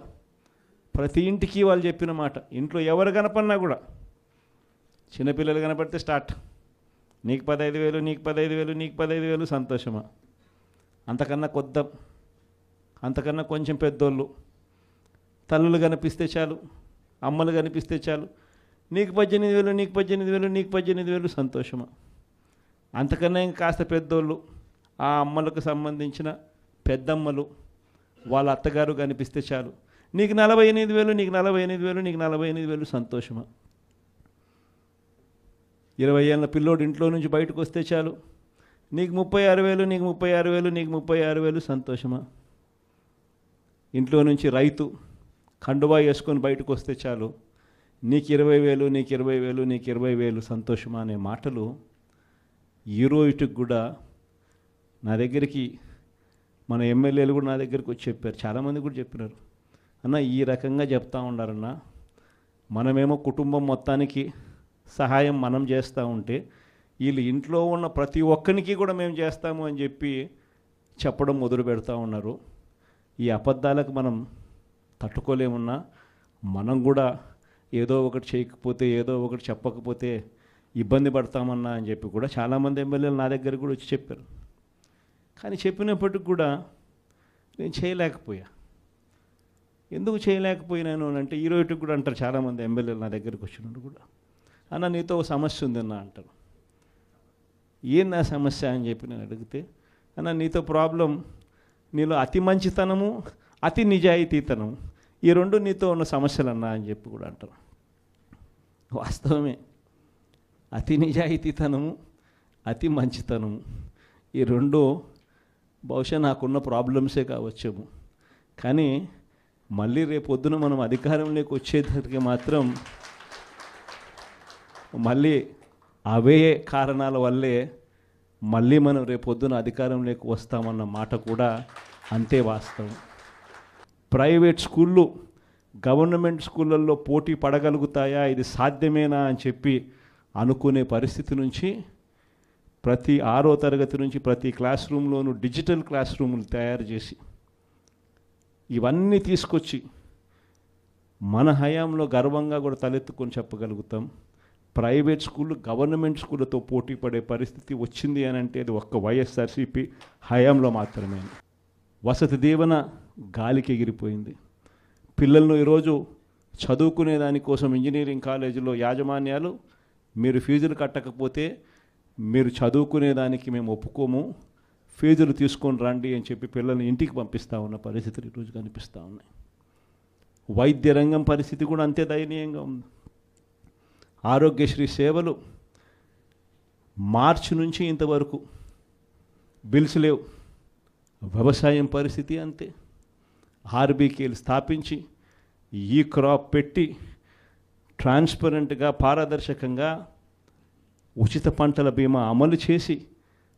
ప్రతి ఇంటికి వాళ్ళు చెప్పిన మాట, ఇంట్లో ఎవరు కనపడినా కూడా చిన్నపిల్లలు కనపడితే స్టార్ట్, నీకు 15,000, నీకు 15,000, నీకు 15,000, సంతోషమా? అంతకన్నా అంతకన్నా కొంచెం పెద్దోళ్ళు తల్లులు కనిపిస్తే చాలు, అమ్మలు కనిపిస్తే చాలు, నీకు 18,000, నీకు 18,000, నీకు 18,000, సంతోషమా? అంతకన్నా ఇంకా కాస్త పెద్దోళ్ళు ఆ అమ్మలకు సంబంధించిన పెద్దమ్మలు వాళ్ళ అత్తగారు కనిపిస్తే చాలు, నీకు 48,000, నీకు 48,000, నీకు 48,000, సంతోషమా? 20 ఏళ్ళ పిల్లోడు ఇంట్లో నుంచి బయటకు వస్తే చాలు, నీకు 36,000, నీకు 36,000, నీకు 36,000, సంతోషమా? ఇంట్లో నుంచి రైతు కండువా వేసుకొని బయటకు వస్తే చాలు, నీకు 20,000, నీకు 20,000, నీకు 20,000, సంతోషమా అనే మాటలు ఈ రోజుకి కూడా నా దగ్గరికి మన ఎమ్మెల్యేలు కూడా నా దగ్గరికి వచ్చి చెప్పారు, చాలామంది కూడా చెప్పినారు, అన్న ఈ రకంగా చెప్తా ఉన్నారన్న, మనమేమో కుటుంబం మొత్తానికి సహాయం మనం చేస్తూ ఉంటే వీళ్ళు ఇంట్లో ఉన్న ప్రతి ఒక్కరికి కూడా మేము చేస్తాము అని చెప్పి చెప్పడం మొదలు పెడతా ఉన్నారు. ఈ అబద్ధాలకు మనం తట్టుకోలేమున్నా మనం కూడా ఏదో ఒకటి చేయకపోతే ఏదో ఒకటి చెప్పకపోతే ఇబ్బంది పడతామన్నా అని చెప్పి కూడా చాలామంది ఎమ్మెల్యేలు నా దగ్గర కూడా వచ్చి చెప్పారు. కానీ చెప్పినప్పటికి కూడా నేను చేయలేకపోయా. ఎందుకు చేయలేకపోయినాను అని అంటే ఈరోజుకి కూడా అంటారు చాలామంది ఎమ్మెల్యేలు నా దగ్గరికి వచ్చినట్టు కూడా, అన్న నీతో ఒక సమస్య ఉందన్న అంటారు. ఏం నా సమస్య అని చెప్పి నేను అడిగితే, అన్న నీతో ప్రాబ్లం నీలో అతి మంచితనము అతి నిజాయితీతనం, ఈ రెండు నీతో ఉన్న సమస్యలు అన్నా అని చెప్పి కూడా అంటారు. వాస్తవమే, అతి నిజాయితీతనము అతి మంచితనము ఈ రెండు బహుశా నాకున్న ప్రాబ్లమ్సే కావచ్చేమో. కానీ మళ్ళీ రేపొద్దున మనం అధికారంలోకి వచ్చేసరికి మాత్రం మళ్ళీ అవే కారణాల వల్లే మళ్ళీ మనం రేపొద్దున అధికారంలోకి వస్తామన్న మాట కూడా అంతే వాస్తవం. ప్రైవేట్ స్కూళ్ళు గవర్నమెంట్ స్కూళ్ళల్లో పోటీ పడగలుగుతాయా, ఇది సాధ్యమేనా అని చెప్పి అనుకునే పరిస్థితి నుంచి ప్రతి 6వ తరగతి నుంచి ప్రతి క్లాస్ రూమ్లోనూ డిజిటల్ క్లాస్ రూములు తయారు చేసి ఇవన్నీ తీసుకొచ్చి మన హయాంలో గర్వంగా కూడా తలెత్తుకొని చెప్పగలుగుతాం. ప్రైవేట్ స్కూళ్ళు గవర్నమెంట్ స్కూళ్ళతో పోటీ పడే పరిస్థితి వచ్చింది అని అంటే అది ఒక్క వైఎస్ఆర్సీపీ హయాంలో మాత్రమే. వసతి దీవెన గాలికి ఎగిరిపోయింది. పిల్లలను ఈరోజు చదువుకునే దానికోసం ఇంజనీరింగ్ కాలేజీలో యాజమాన్యాలు మీరు ఫీజులు కట్టకపోతే మీరు చదువుకునేదానికి మేము ఒప్పుకోము, ఫీజులు తీసుకొని రండి అని చెప్పి పిల్లల్ని ఇంటికి పంపిస్తూ ఉన్న పరిస్థితులు ఈరోజు కనిపిస్తూ ఉన్నాయి. వైద్య రంగం పరిస్థితి కూడా అంతే దయనీయంగా ఉంది. ఆరోగ్యశ్రీ సేవలు మార్చి నుంచి ఇంతవరకు బిల్స్ లేవు. వ్యవసాయం పరిస్థితి అంతే. ఆర్బీకేలు స్థాపించి ఈ క్రాప్ పెట్టి ట్రాన్స్పరెంట్గా పారదర్శకంగా ఉచిత పంటల బీమా అమలు చేసి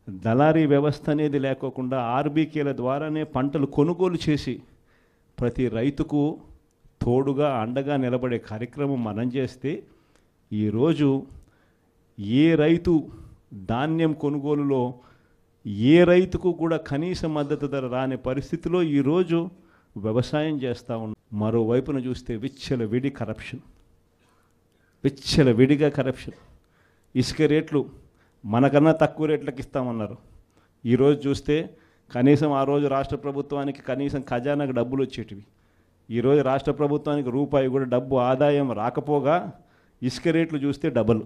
దళారీ వ్యవస్థ అనేది లేకోకుండా ఆర్బీకేల ద్వారానే పంటలు కొనుగోలు చేసి ప్రతి రైతుకు తోడుగా అండగా నిలబడే కార్యక్రమం మనం చేస్తే ఈరోజు ఏ రైతు ధాన్యం కొనుగోలులో ఏ రైతుకు కూడా కనీస మద్దతు ధర రాని పరిస్థితిలో ఈరోజు వ్యవసాయం చేస్తూ ఉన్నాం. మరోవైపున చూస్తే విచ్చలవిడిగా కరప్షన్. ఇసుక రేట్లు మనకన్నా తక్కువ రేట్లకు ఇస్తామన్నారు. ఈరోజు చూస్తే కనీసం ఆ రోజు రాష్ట్ర ప్రభుత్వానికి కనీసం ఖజానాకు డబ్బులు వచ్చేటివి. ఈరోజు రాష్ట్ర ప్రభుత్వానికి రూపాయి కూడా డబ్బు ఆదాయం రాకపోగా ఇసుక రేట్లు చూస్తే డబల్.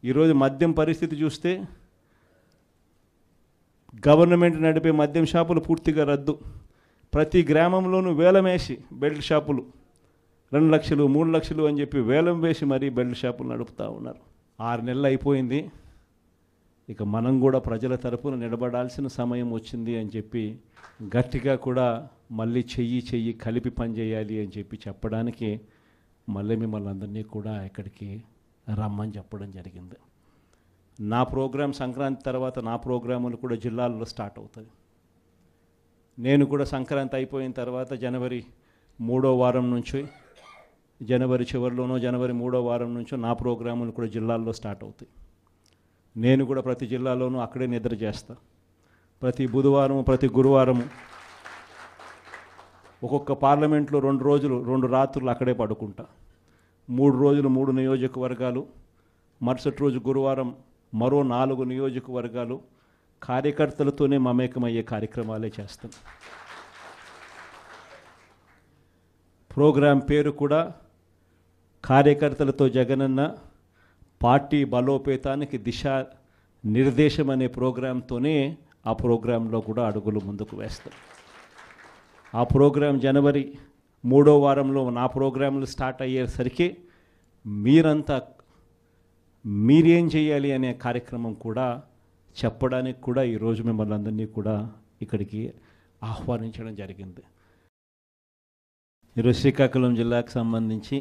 ఈరోజు మద్యం పరిస్థితి చూస్తే గవర్నమెంట్ నడిపే మద్యం షాపులు పూర్తిగా రద్దు. ప్రతి గ్రామంలోనూ వేలం వేసి బెల్ట్ షాపులు 2 లక్షలు 3 లక్షలు అని చెప్పి వేలం వేసి మరీ బెల్ట్ షాపులు నడుపుతూ ఉన్నారు. 6 నెలలు అయిపోయింది. ఇక మనం కూడా ప్రజల తరపున నిలబడాల్సిన సమయం వచ్చింది అని చెప్పి గట్టిగా కూడా మళ్ళీ చెయ్యి కలిపి పనిచేయాలి అని చెప్పి చెప్పడానికి మళ్ళీ మిమ్మల్ని అందరినీ కూడా ఇక్కడికి రమ్మని చెప్పడం జరిగింది. నా ప్రోగ్రాం సంక్రాంతి తర్వాత నా ప్రోగ్రాములు కూడా జిల్లాల్లో స్టార్ట్ అవుతాయి. నేను కూడా సంక్రాంతి అయిపోయిన తర్వాత జనవరి 3వ వారం నుంచి జనవరి చివరిలోనో జనవరి 3వ వారం నుంచో నా ప్రోగ్రాములు కూడా జిల్లాల్లో స్టార్ట్ అవుతాయి. నేను కూడా ప్రతి జిల్లాలోనూ అక్కడే నిద్ర చేస్తా. ప్రతి బుధవారం ప్రతి గురువారం ఒక్కొక్క పార్లమెంట్లో 2 రోజులు 2 రాత్రులు అక్కడే పడుకుంటా. 3 రోజులు 3 నియోజకవర్గాలు, మరుసటి రోజు గురువారం మరో 4 నియోజకవర్గాలు కార్యకర్తలతోనే మమేకమయ్యే కార్యక్రమాలే చేస్తాం. ప్రోగ్రాం పేరు కూడా కార్యకర్తలతో జగనన్న పార్టీ బలోపేతానికి దిశ నిర్దేశం అనే ప్రోగ్రాంతోనే ఆ ప్రోగ్రాంలో కూడా అడుగులు ముందుకు వేస్తాం. ఆ ప్రోగ్రాం జనవరి 3వ వారంలో నా ప్రోగ్రాంలు స్టార్ట్ అయ్యేసరికి మీరేం చేయాలి అనే కార్యక్రమం కూడా చెప్పడానికి కూడా ఈరోజు మిమ్మల్ని అందరినీ కూడా ఇక్కడికి ఆహ్వానించడం జరిగింది. ఈరోజు శ్రీకాకుళం జిల్లాకు సంబంధించి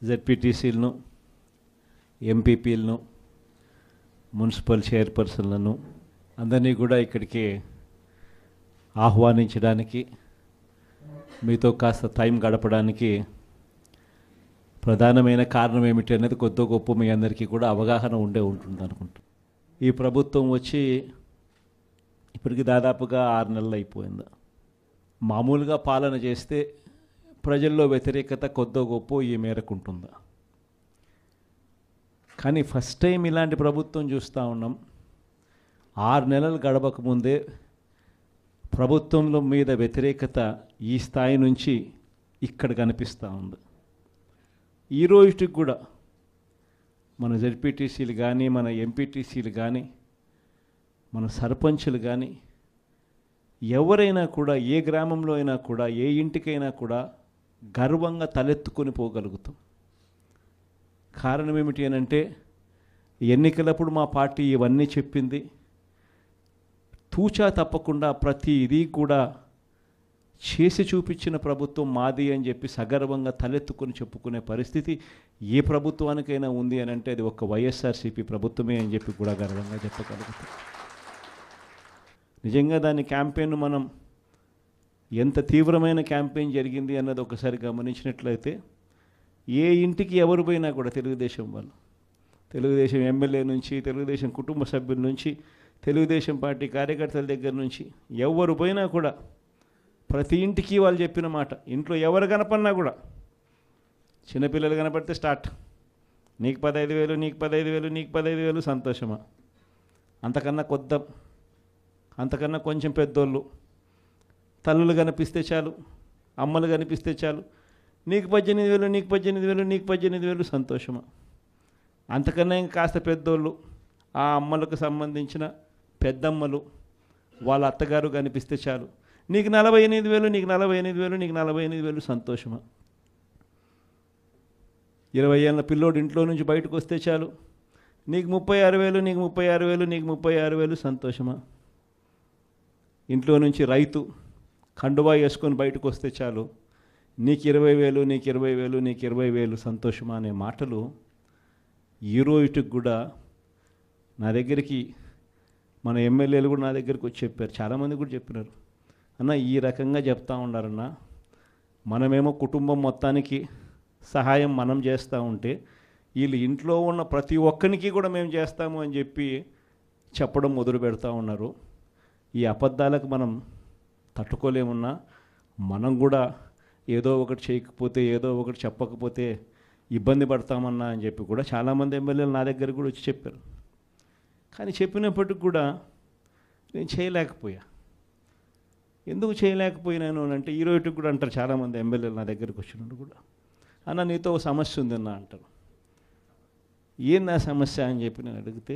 జెడ్పీటీసీలను, ఎంపీపీలను, మున్సిపల్ చైర్పర్సన్లను అందరినీ కూడా ఇక్కడికి ఆహ్వానించడానికి, మీతో కాస్త టైం గడపడానికి ప్రధానమైన కారణం ఏమిటి అనేది కొద్ది గొప్ప మీ అందరికీ కూడా అవగాహన ఉంటుంది అనుకుంటా. ఈ ప్రభుత్వం వచ్చి ఇప్పటికి దాదాపుగా 6 నెలలు అయిపోయింది. మామూలుగా పాలన చేస్తే ప్రజల్లో వ్యతిరేకత కొద్ది గొప్ప ఈ మేరకు ఉంటుందా, కానీ ఫస్ట్ టైం ఇలాంటి ప్రభుత్వం చూస్తూ ఉన్నాం. 6 నెలలు గడవకముందే ప్రభుత్వంలో మీద వ్యతిరేకత ఈ స్థాయి నుంచి ఇక్కడ కనిపిస్తూ ఉంది. ఈ రోజుకి కూడా మన జెడ్పీటీసీలు కానీ, మన ఎంపీటీసీలు కానీ, మన సర్పంచులు కానీ, ఎవరైనా కూడా ఏ గ్రామంలో అయినా కూడా, ఏ ఇంటికైనా కూడా గర్వంగా తలెత్తుకొని పోగలుగుతాం. కారణం ఏమిటి అనంటే, ఎన్నికలప్పుడు మా పార్టీ ఇవన్నీ చెప్పింది, తూచా తప్పకుండా ప్రతి ఇది కూడా చేసి చూపించిన ప్రభుత్వం మాది అని చెప్పి సగర్వంగా తలెత్తుకొని చెప్పుకునే పరిస్థితి ఏ ప్రభుత్వానికైనా ఉంది అని అంటే అది ఒక వైఎస్ఆర్సీపీ ప్రభుత్వమే అని చెప్పి కూడా గర్వంగా చెప్పగలుగుతాం. నిజంగా దాని క్యాంపెయిన్ మనం ఎంత తీవ్రమైన క్యాంపెయిన్ జరిగింది అన్నది ఒకసారి గమనించినట్లయితే, ఏ ఇంటికి ఎవరు పోయినా కూడా తెలుగుదేశం వాళ్ళు, తెలుగుదేశం ఎమ్మెల్యే నుంచి, తెలుగుదేశం కుటుంబ సభ్యుల నుంచి, తెలుగుదేశం పార్టీ కార్యకర్తల దగ్గర నుంచి ఎవరు పోయినా కూడా ప్రతి ఇంటికి వాళ్ళు చెప్పిన మాట, ఇంట్లో ఎవరు కనపడినా కూడా, చిన్నపిల్లలు కనపడితే స్టార్ట్, నీకు 15,000, నీకు 15,000, నీకు 15,000, సంతోషమా? అంతకన్నా అంతకన్నా కొంచెం పెద్దోళ్ళు, తల్లులు కనిపిస్తే చాలు, అమ్మలు కనిపిస్తే చాలు, నీకు 18,000, నీకు 18,000, నీకు 18,000, సంతోషమా? అంతకన్నా ఇంకా కాస్త పెద్దోళ్ళు, ఆ అమ్మలకు సంబంధించిన పెద్దమ్మలు, వాళ్ళ అత్తగారు కనిపిస్తే చాలు, నీకు 48,000, నీకు 48,000, నీకు 48,000, సంతోషమా? 20 ఏళ్ళ పిల్లోడు ఇంట్లో నుంచి బయటకు వస్తే చాలు, నీకు 36,000, నీకు 36,000, నీకు 36,000, సంతోషమా? ఇంట్లో నుంచి రైతు కండువా వేసుకొని బయటకు వస్తే చాలు, నీకు 20,000, నీకు 20,000, నీకు 20,000, సంతోషమా అనే మాటలు ఈ రోజుకి కూడా నా దగ్గరికి మన ఎమ్మెల్యేలు కూడా నా దగ్గరికి వచ్చి చెప్పారు, చాలామంది కూడా చెప్పినారు, అన్న ఈ రకంగా చెప్తా ఉన్నారన్న, మనమేమో కుటుంబం మొత్తానికి సహాయం మనం చేస్తూ ఉంటే వీళ్ళు ఇంట్లో ఉన్న ప్రతి ఒక్కరికి కూడా మేము చేస్తాము అని చెప్పి చెప్పడం మొదలు పెడతా ఉన్నారు. ఈ అబద్ధాలకు మనం తట్టుకోలేమున్నా, మనం కూడా ఏదో ఒకటి చేయకపోతే, ఏదో ఒకటి చెప్పకపోతే ఇబ్బంది పడతామన్నా అని చెప్పి కూడా చాలామంది ఎమ్మెల్యేలు నా దగ్గర కూడా వచ్చి చెప్పారు. కానీ చెప్పినప్పటికి కూడా నేను చేయలేకపోయా. ఎందుకు చేయలేకపోయినాను అంటే, ఈ రోజుకి కూడా అంటారు చాలామంది ఎమ్మెల్యేలు నా దగ్గరికి వచ్చినట్టు కూడా, అన్న నీతో ఒక సమస్య ఉందన్న అంటారు. ఏం నా సమస్య అని చెప్పి నేను అడిగితే,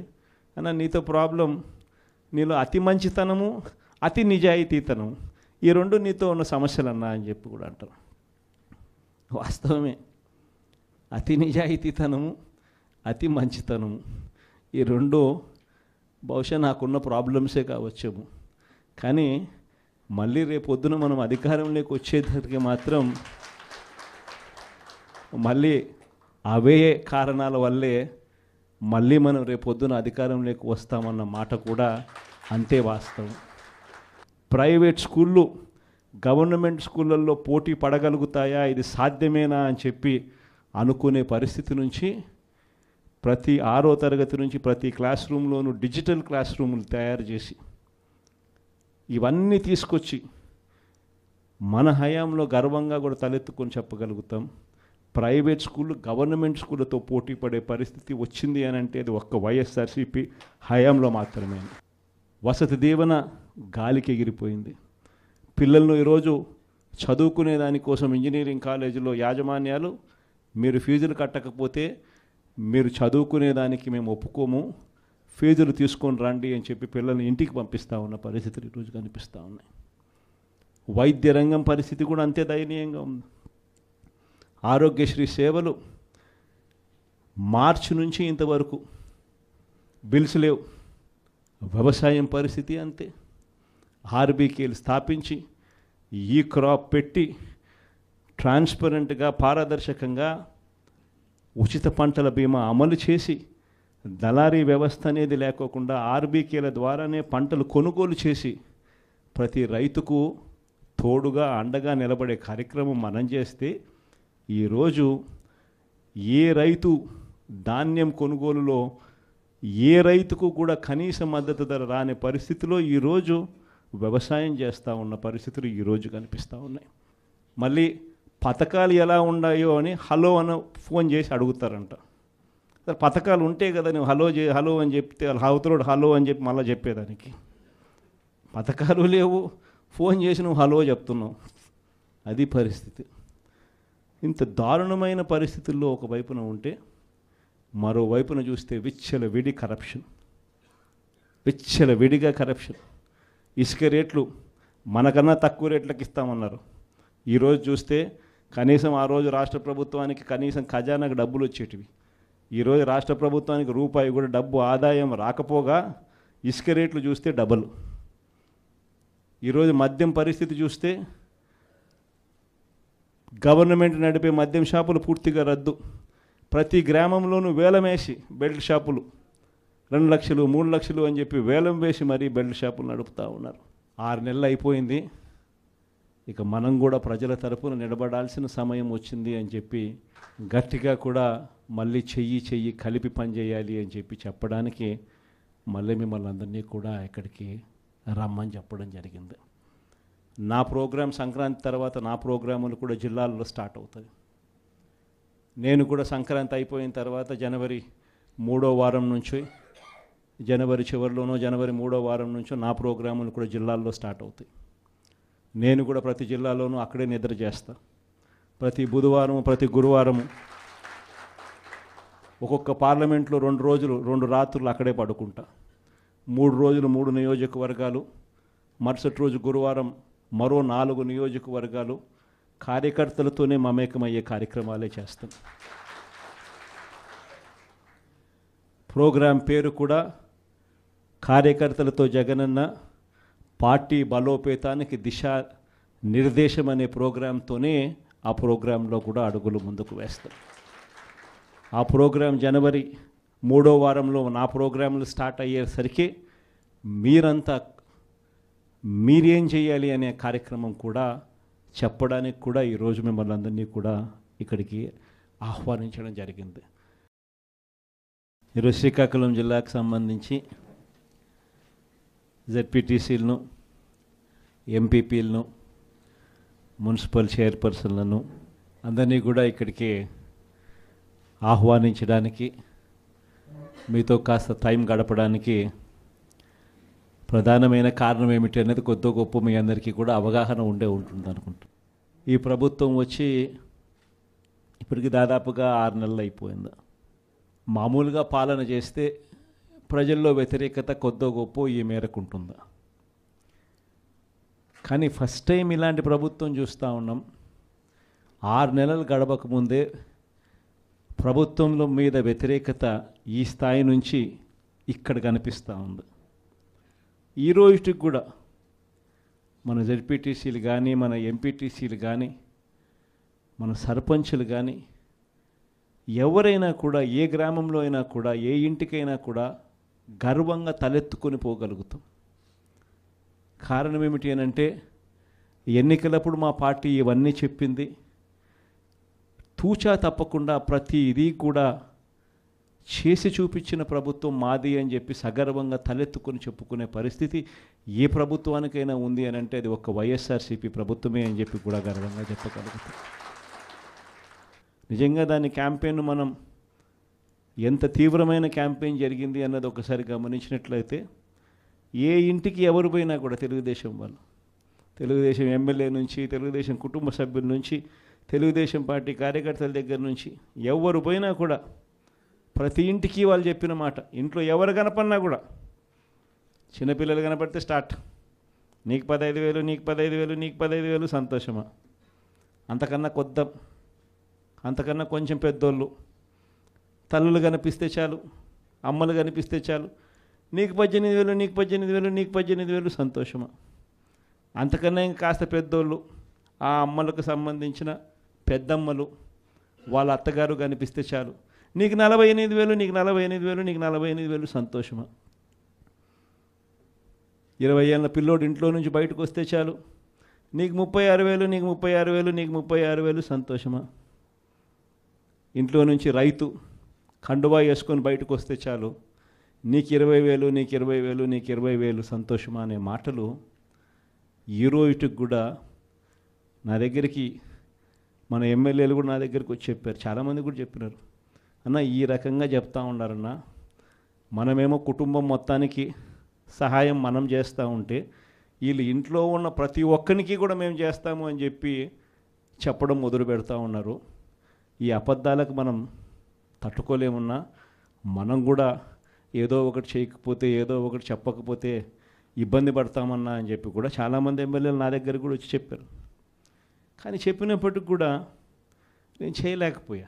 అన్న నీతో ప్రాబ్లం, నీలో అతి మంచితనము, అతి నిజాయితీతనం, ఈ రెండు నీతో ఉన్న సమస్యలు అన్నా అని చెప్పి కూడా అంటారు. వాస్తవమే, అతి నిజాయితీతనము, అతి మంచితనము, ఈ రెండు బహుశా నాకున్న ప్రాబ్లమ్సే కావచ్చేమో. కానీ మళ్ళీ రేపొద్దున మనం అధికారంలోకి వచ్చేసరికి మాత్రం మళ్ళీ అవే కారణాల వల్లే మళ్ళీ మనం రేపొద్దున అధికారంలోకి వస్తామన్న మాట కూడా అంతే వాస్తవం. ప్రైవేట్ స్కూళ్ళు గవర్నమెంట్ స్కూళ్ళల్లో పోటీ పడగలుగుతాయా, ఇది సాధ్యమేనా అని చెప్పి అనుకునే పరిస్థితి నుంచి ప్రతి 6వ తరగతి నుంచి ప్రతి క్లాస్ రూమ్లోనూ డిజిటల్ క్లాస్ రూములు తయారు చేసి ఇవన్నీ తీసుకొచ్చి మన హయాంలో గర్వంగా కూడా తలెత్తుకొని చెప్పగలుగుతాం. ప్రైవేట్ స్కూళ్ళు గవర్నమెంట్ స్కూళ్ళతో పోటీ పడే పరిస్థితి వచ్చింది అని అంటే అది ఒక్క వైఎస్ఆర్సీపీ హయాంలో మాత్రమే. వసతి దీవెన గాలికి ఎగిరిపోయింది. పిల్లలను ఈరోజు చదువుకునే దానికోసం ఇంజనీరింగ్ కాలేజీలో యాజమాన్యాలు, మీరు ఫీజులు కట్టకపోతే మీరు చదువుకునే దానికి మేము ఒప్పుకోము, ఫీజులు తీసుకొని రండి అని చెప్పి పిల్లల్ని ఇంటికి పంపిస్తూ ఉన్న పరిస్థితులు ఈరోజు కనిపిస్తూ ఉన్నాయి. వైద్య రంగం పరిస్థితి కూడా అంతే దయనీయంగా ఉంది. ఆరోగ్యశ్రీ సేవలు మార్చి నుంచి ఇంతవరకు బిల్స్ లేవు. వ్యవసాయం పరిస్థితి అంతే. ఆర్బీకేలు స్థాపించి ఈ క్రాప్ పెట్టి ట్రాన్స్పరెంట్గా, పారదర్శకంగా ఉచిత పంటల బీమా అమలు చేసి దళారీ వ్యవస్థ అనేది లేకోకుండా ఆర్బీకేల ద్వారానే పంటలు కొనుగోలు చేసి ప్రతి రైతుకు తోడుగా అండగా నిలబడే కార్యక్రమం మనం చేస్తే ఈరోజు ఏ రైతు ధాన్యం కొనుగోలులో ఏ రైతుకు కూడా కనీస మద్దతు ధర రాని పరిస్థితిలో ఈరోజు వ్యవసాయం చేస్తూ ఉన్న పరిస్థితులు ఈరోజు కనిపిస్తూ ఉన్నాయి. మళ్ళీ పథకాలు ఎలా ఉన్నాయో అని హలో అని ఫోన్ చేసి అడుగుతారంట. పథకాలు ఉంటే కదా నువ్వు హలో అని చెప్తే అవతలోడు హలో అని చెప్పి మళ్ళీ చెప్పేదానికి. పథకాలు లేవు, ఫోన్ చేసి నువ్వు హలో చెప్తున్నావు. అది పరిస్థితి. ఇంత దారుణమైన పరిస్థితుల్లో ఒకవైపున ఉంటే మరోవైపున చూస్తే విచ్చలవిడిగా కరప్షన్. ఇసుక రేట్లు మనకన్నా తక్కువ రేట్లకు ఇస్తామన్నారు. ఈరోజు చూస్తే కనీసం ఆ రోజు రాష్ట్ర ప్రభుత్వానికి కనీసం ఖజానాకు డబ్బులు వచ్చేటివి. ఈరోజు రాష్ట్ర ప్రభుత్వానికి రూపాయి కూడా డబ్బు ఆదాయం రాకపోగా ఇసుక రేట్లు చూస్తే డబల్. ఈరోజు మద్యం పరిస్థితి చూస్తే గవర్నమెంట్ నడిపే మద్యం షాపులు పూర్తిగా రద్దు. ప్రతి గ్రామంలోనూ వేలం వేసి బెల్ట్ షాపులు 2 లక్షలు 3 లక్షలు అని చెప్పి వేలం వేసి మరీ బెల్ట్ షాపులు నడుపుతూ ఉన్నారు. 6 నెలలు అయిపోయింది. ఇక మనం కూడా ప్రజల తరపున నిలబడాల్సిన సమయం వచ్చింది అని చెప్పి గట్టిగా కూడా మళ్ళీ చెయ్యి కలిపి పనిచేయాలి అని చెప్పి చెప్పడానికి మళ్ళీ మిమ్మల్ని అందరినీ కూడా ఇక్కడికి రమ్మని చెప్పడం జరిగింది. నా ప్రోగ్రాం సంక్రాంతి తర్వాత నా ప్రోగ్రాములు కూడా జిల్లాల్లో స్టార్ట్ అవుతాయి. నేను కూడా సంక్రాంతి అయిపోయిన తర్వాత జనవరి 3వ వారం నుంచి జనవరి చివరిలోనో జనవరి 3వ వారం నుంచో నా ప్రోగ్రాములు కూడా జిల్లాల్లో స్టార్ట్ అవుతాయి. నేను కూడా ప్రతి జిల్లాలోనూ అక్కడే నిద్ర చేస్తా. ప్రతి బుధవారం ప్రతి గురువారం ఒక్కొక్క పార్లమెంట్లో 2 రోజులు 2 రాత్రులు అక్కడే పడుకుంటా. 3 రోజులు 3 నియోజకవర్గాలు, మరుసటి రోజు గురువారం మరో 4 నియోజకవర్గాలు కార్యకర్తలతోనే మమేకమయ్యే కార్యక్రమాలే చేస్తాం. ప్రోగ్రాం పేరు కూడా కార్యకర్తలతో జగనన్న పార్టీ బలోపేతానికి దిశ నిర్దేశం అనే ప్రోగ్రాంతోనే ఆ ప్రోగ్రాంలో కూడా అడుగులు ముందుకు వేస్తాం. ఆ ప్రోగ్రాం జనవరి 3వ వారంలో నా ప్రోగ్రాంలు స్టార్ట్ అయ్యేసరికి మీరేం చేయాలి అనే కార్యక్రమం కూడా చెప్పడానికి కూడా ఈరోజు మిమ్మల్ని అందరినీ కూడా ఇక్కడికి ఆహ్వానించడం జరిగింది. ఈరోజు శ్రీకాకుళం జిల్లాకు సంబంధించి జెడ్పీటీసీలను, ఎంపీపీలను, మున్సిపల్ చైర్పర్సన్లను అందరినీ కూడా ఇక్కడికి ఆహ్వానించడానికి, మీతో కాస్త టైం గడపడానికి ప్రధానమైన కారణం ఏమిటి అనేది కొద్ది గొప్ప మీ అందరికీ కూడా అవగాహన ఉంటుంది అనుకుంటా. ఈ ప్రభుత్వం వచ్చి ఇప్పటికి దాదాపుగా 6 నెలలు అయిపోయింది. మామూలుగా పాలన చేస్తే ప్రజల్లో వ్యతిరేకత కొద్దో గొప్ప ఈ మేరకు ఉంటుందా? కానీ ఫస్ట్ టైం ఇలాంటి ప్రభుత్వం చూస్తూ ఉన్నాం. 6 నెలలు గడవకముందే ప్రభుత్వంలో మీద వ్యతిరేకత ఈ స్థాయి నుంచి ఇక్కడ కనిపిస్తూ ఉంది. ఈ రోజుకి కూడా మన జెడ్పీటీసీలు కానీ, మన ఎంపీటీసీలు కానీ, మన సర్పంచులు కానీ ఎవరైనా కూడా ఏ గ్రామంలో అయినా కూడా ఏ ఇంటికైనా కూడా గర్వంగా తలెత్తుకొని పోగలుగుతాం. కారణం ఏమిటి అనంటే ఎన్నికలప్పుడు మా పార్టీ ఇవన్నీ చెప్పింది. తూచా తప్పకుండా ప్రతి ఇది కూడా చేసి చూపించిన ప్రభుత్వం మాది అని చెప్పి సగర్వంగా తలెత్తుకొని చెప్పుకునే పరిస్థితి ఏ ప్రభుత్వానికైనా ఉంది అని అంటే అది ఒక వైఎస్ఆర్సీపీ ప్రభుత్వమే అని చెప్పి కూడా గర్వంగా చెప్పగలుగుతాం. నిజంగా దాని క్యాంపెయిన్ మనం ఎంత తీవ్రమైన క్యాంపెయిన్ జరిగింది అన్నది ఒకసారి గమనించినట్లయితే ఏ ఇంటికి ఎవరు పోయినా కూడా తెలుగుదేశం వాళ్ళు, తెలుగుదేశం ఎమ్మెల్యే నుంచి, తెలుగుదేశం కుటుంబ సభ్యుల నుంచి, తెలుగుదేశం పార్టీ కార్యకర్తల దగ్గర నుంచి ఎవరు పోయినా కూడా ప్రతి ఇంటికి వాళ్ళు చెప్పిన మాట, ఇంట్లో ఎవరు కనపడినా కూడా చిన్నపిల్లలు కనపడితే స్టార్ట్, నీకు 15,000, నీకు 15,000, నీకు 15,000, సంతోషమా? అంతకన్నా కొద్దాం, అంతకన్నా కొంచెం పెద్దోళ్ళు, తల్లులు కనిపిస్తే చాలు, అమ్మలు కనిపిస్తే చాలు, నీకు 18,000, నీకు 18,000, నీకు 18,000, సంతోషమా? అంతకన్నా ఇంకా కాస్త పెద్దోళ్ళు, ఆ అమ్మలకు సంబంధించిన పెద్దమ్మలు, వాళ్ళ అత్తగారు కనిపిస్తే చాలు, నీకు 48,000, నీకు 48,000, నీకు 48,000 సంతోషమా? 20 ఏళ్ళ పిల్లోడు ఇంట్లో నుంచి బయటకు వస్తే చాలు, నీకు 36,000, నీకు 36,000, నీకు 36,000 సంతోషమా? ఇంట్లో నుంచి రైతు కండువా వేసుకొని బయటకు వస్తే చాలు, నీకు 20,000, నీకు 20,000, నీకు 20,000 సంతోషమా అనే మాటలు ఈ రోజుకి కూడా నా దగ్గరికి మన ఎమ్మెల్యేలు కూడా నా దగ్గరికి వచ్చి చెప్పారు, చాలామంది కూడా చెప్పినారు, అన్న ఈ రకంగా చెప్తా ఉన్నారన్న, మనమేమో కుటుంబం మొత్తానికి సహాయం మనం చేస్తూ ఉంటే వీళ్ళు ఇంట్లో ఉన్న ప్రతి ఒక్కరికి కూడా మేము చేస్తాము అని చెప్పి చెప్పడం మొదలు పెడతా ఉన్నారు. ఈ అబద్ధాలకు మనం తట్టుకోలేమున్నా, మనం కూడా ఏదో ఒకటి చేయకపోతే, ఏదో ఒకటి చెప్పకపోతే ఇబ్బంది పడతామన్నా అని చెప్పి కూడా చాలామంది ఎమ్మెల్యేలు నా దగ్గర కూడా వచ్చి చెప్పారు. కానీ చెప్పినప్పటికి కూడా నేను చేయలేకపోయా.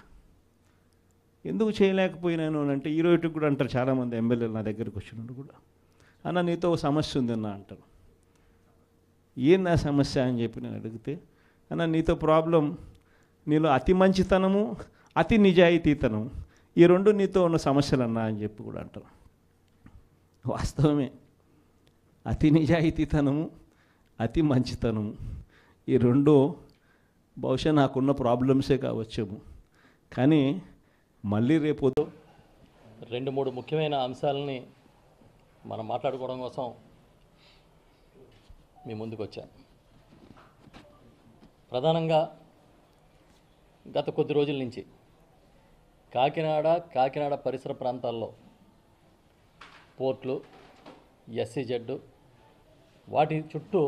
ఎందుకు చేయలేకపోయినాను అని అంటే, ఈ రోజుకి కూడా అంటారు చాలామంది ఎమ్మెల్యేలు నా దగ్గరికి వచ్చినట్టు కూడా, అన్న నీతో ఒక సమస్య ఉందన్న అంటారు. ఏం నా సమస్య అని చెప్పి నేను అడిగితే, అన్న నీతో ప్రాబ్లం, నీలో అతి మంచితనము, అతి నిజాయితీతనం, ఈ రెండు నీతో ఉన్న సమస్యలు అన్నా అని చెప్పి కూడా అంటారు. వాస్తవమే, అతి నిజాయితీతనము, అతి మంచితనము, ఈ రెండు బహుశా నాకున్న ప్రాబ్లమ్సే కావచ్చేమో. కానీ మళ్ళీ రేపు 2-3 ముఖ్యమైన అంశాలని మనం మాట్లాడుకోవడం కోసం మీ ముందుకు వచ్చాను. ప్రధానంగా గత కొద్ది రోజుల నుంచి కాకినాడ పరిసర ప్రాంతాల్లో పోర్ట్లు, ఎస్సీజెడ్ వాటి చుట్టూ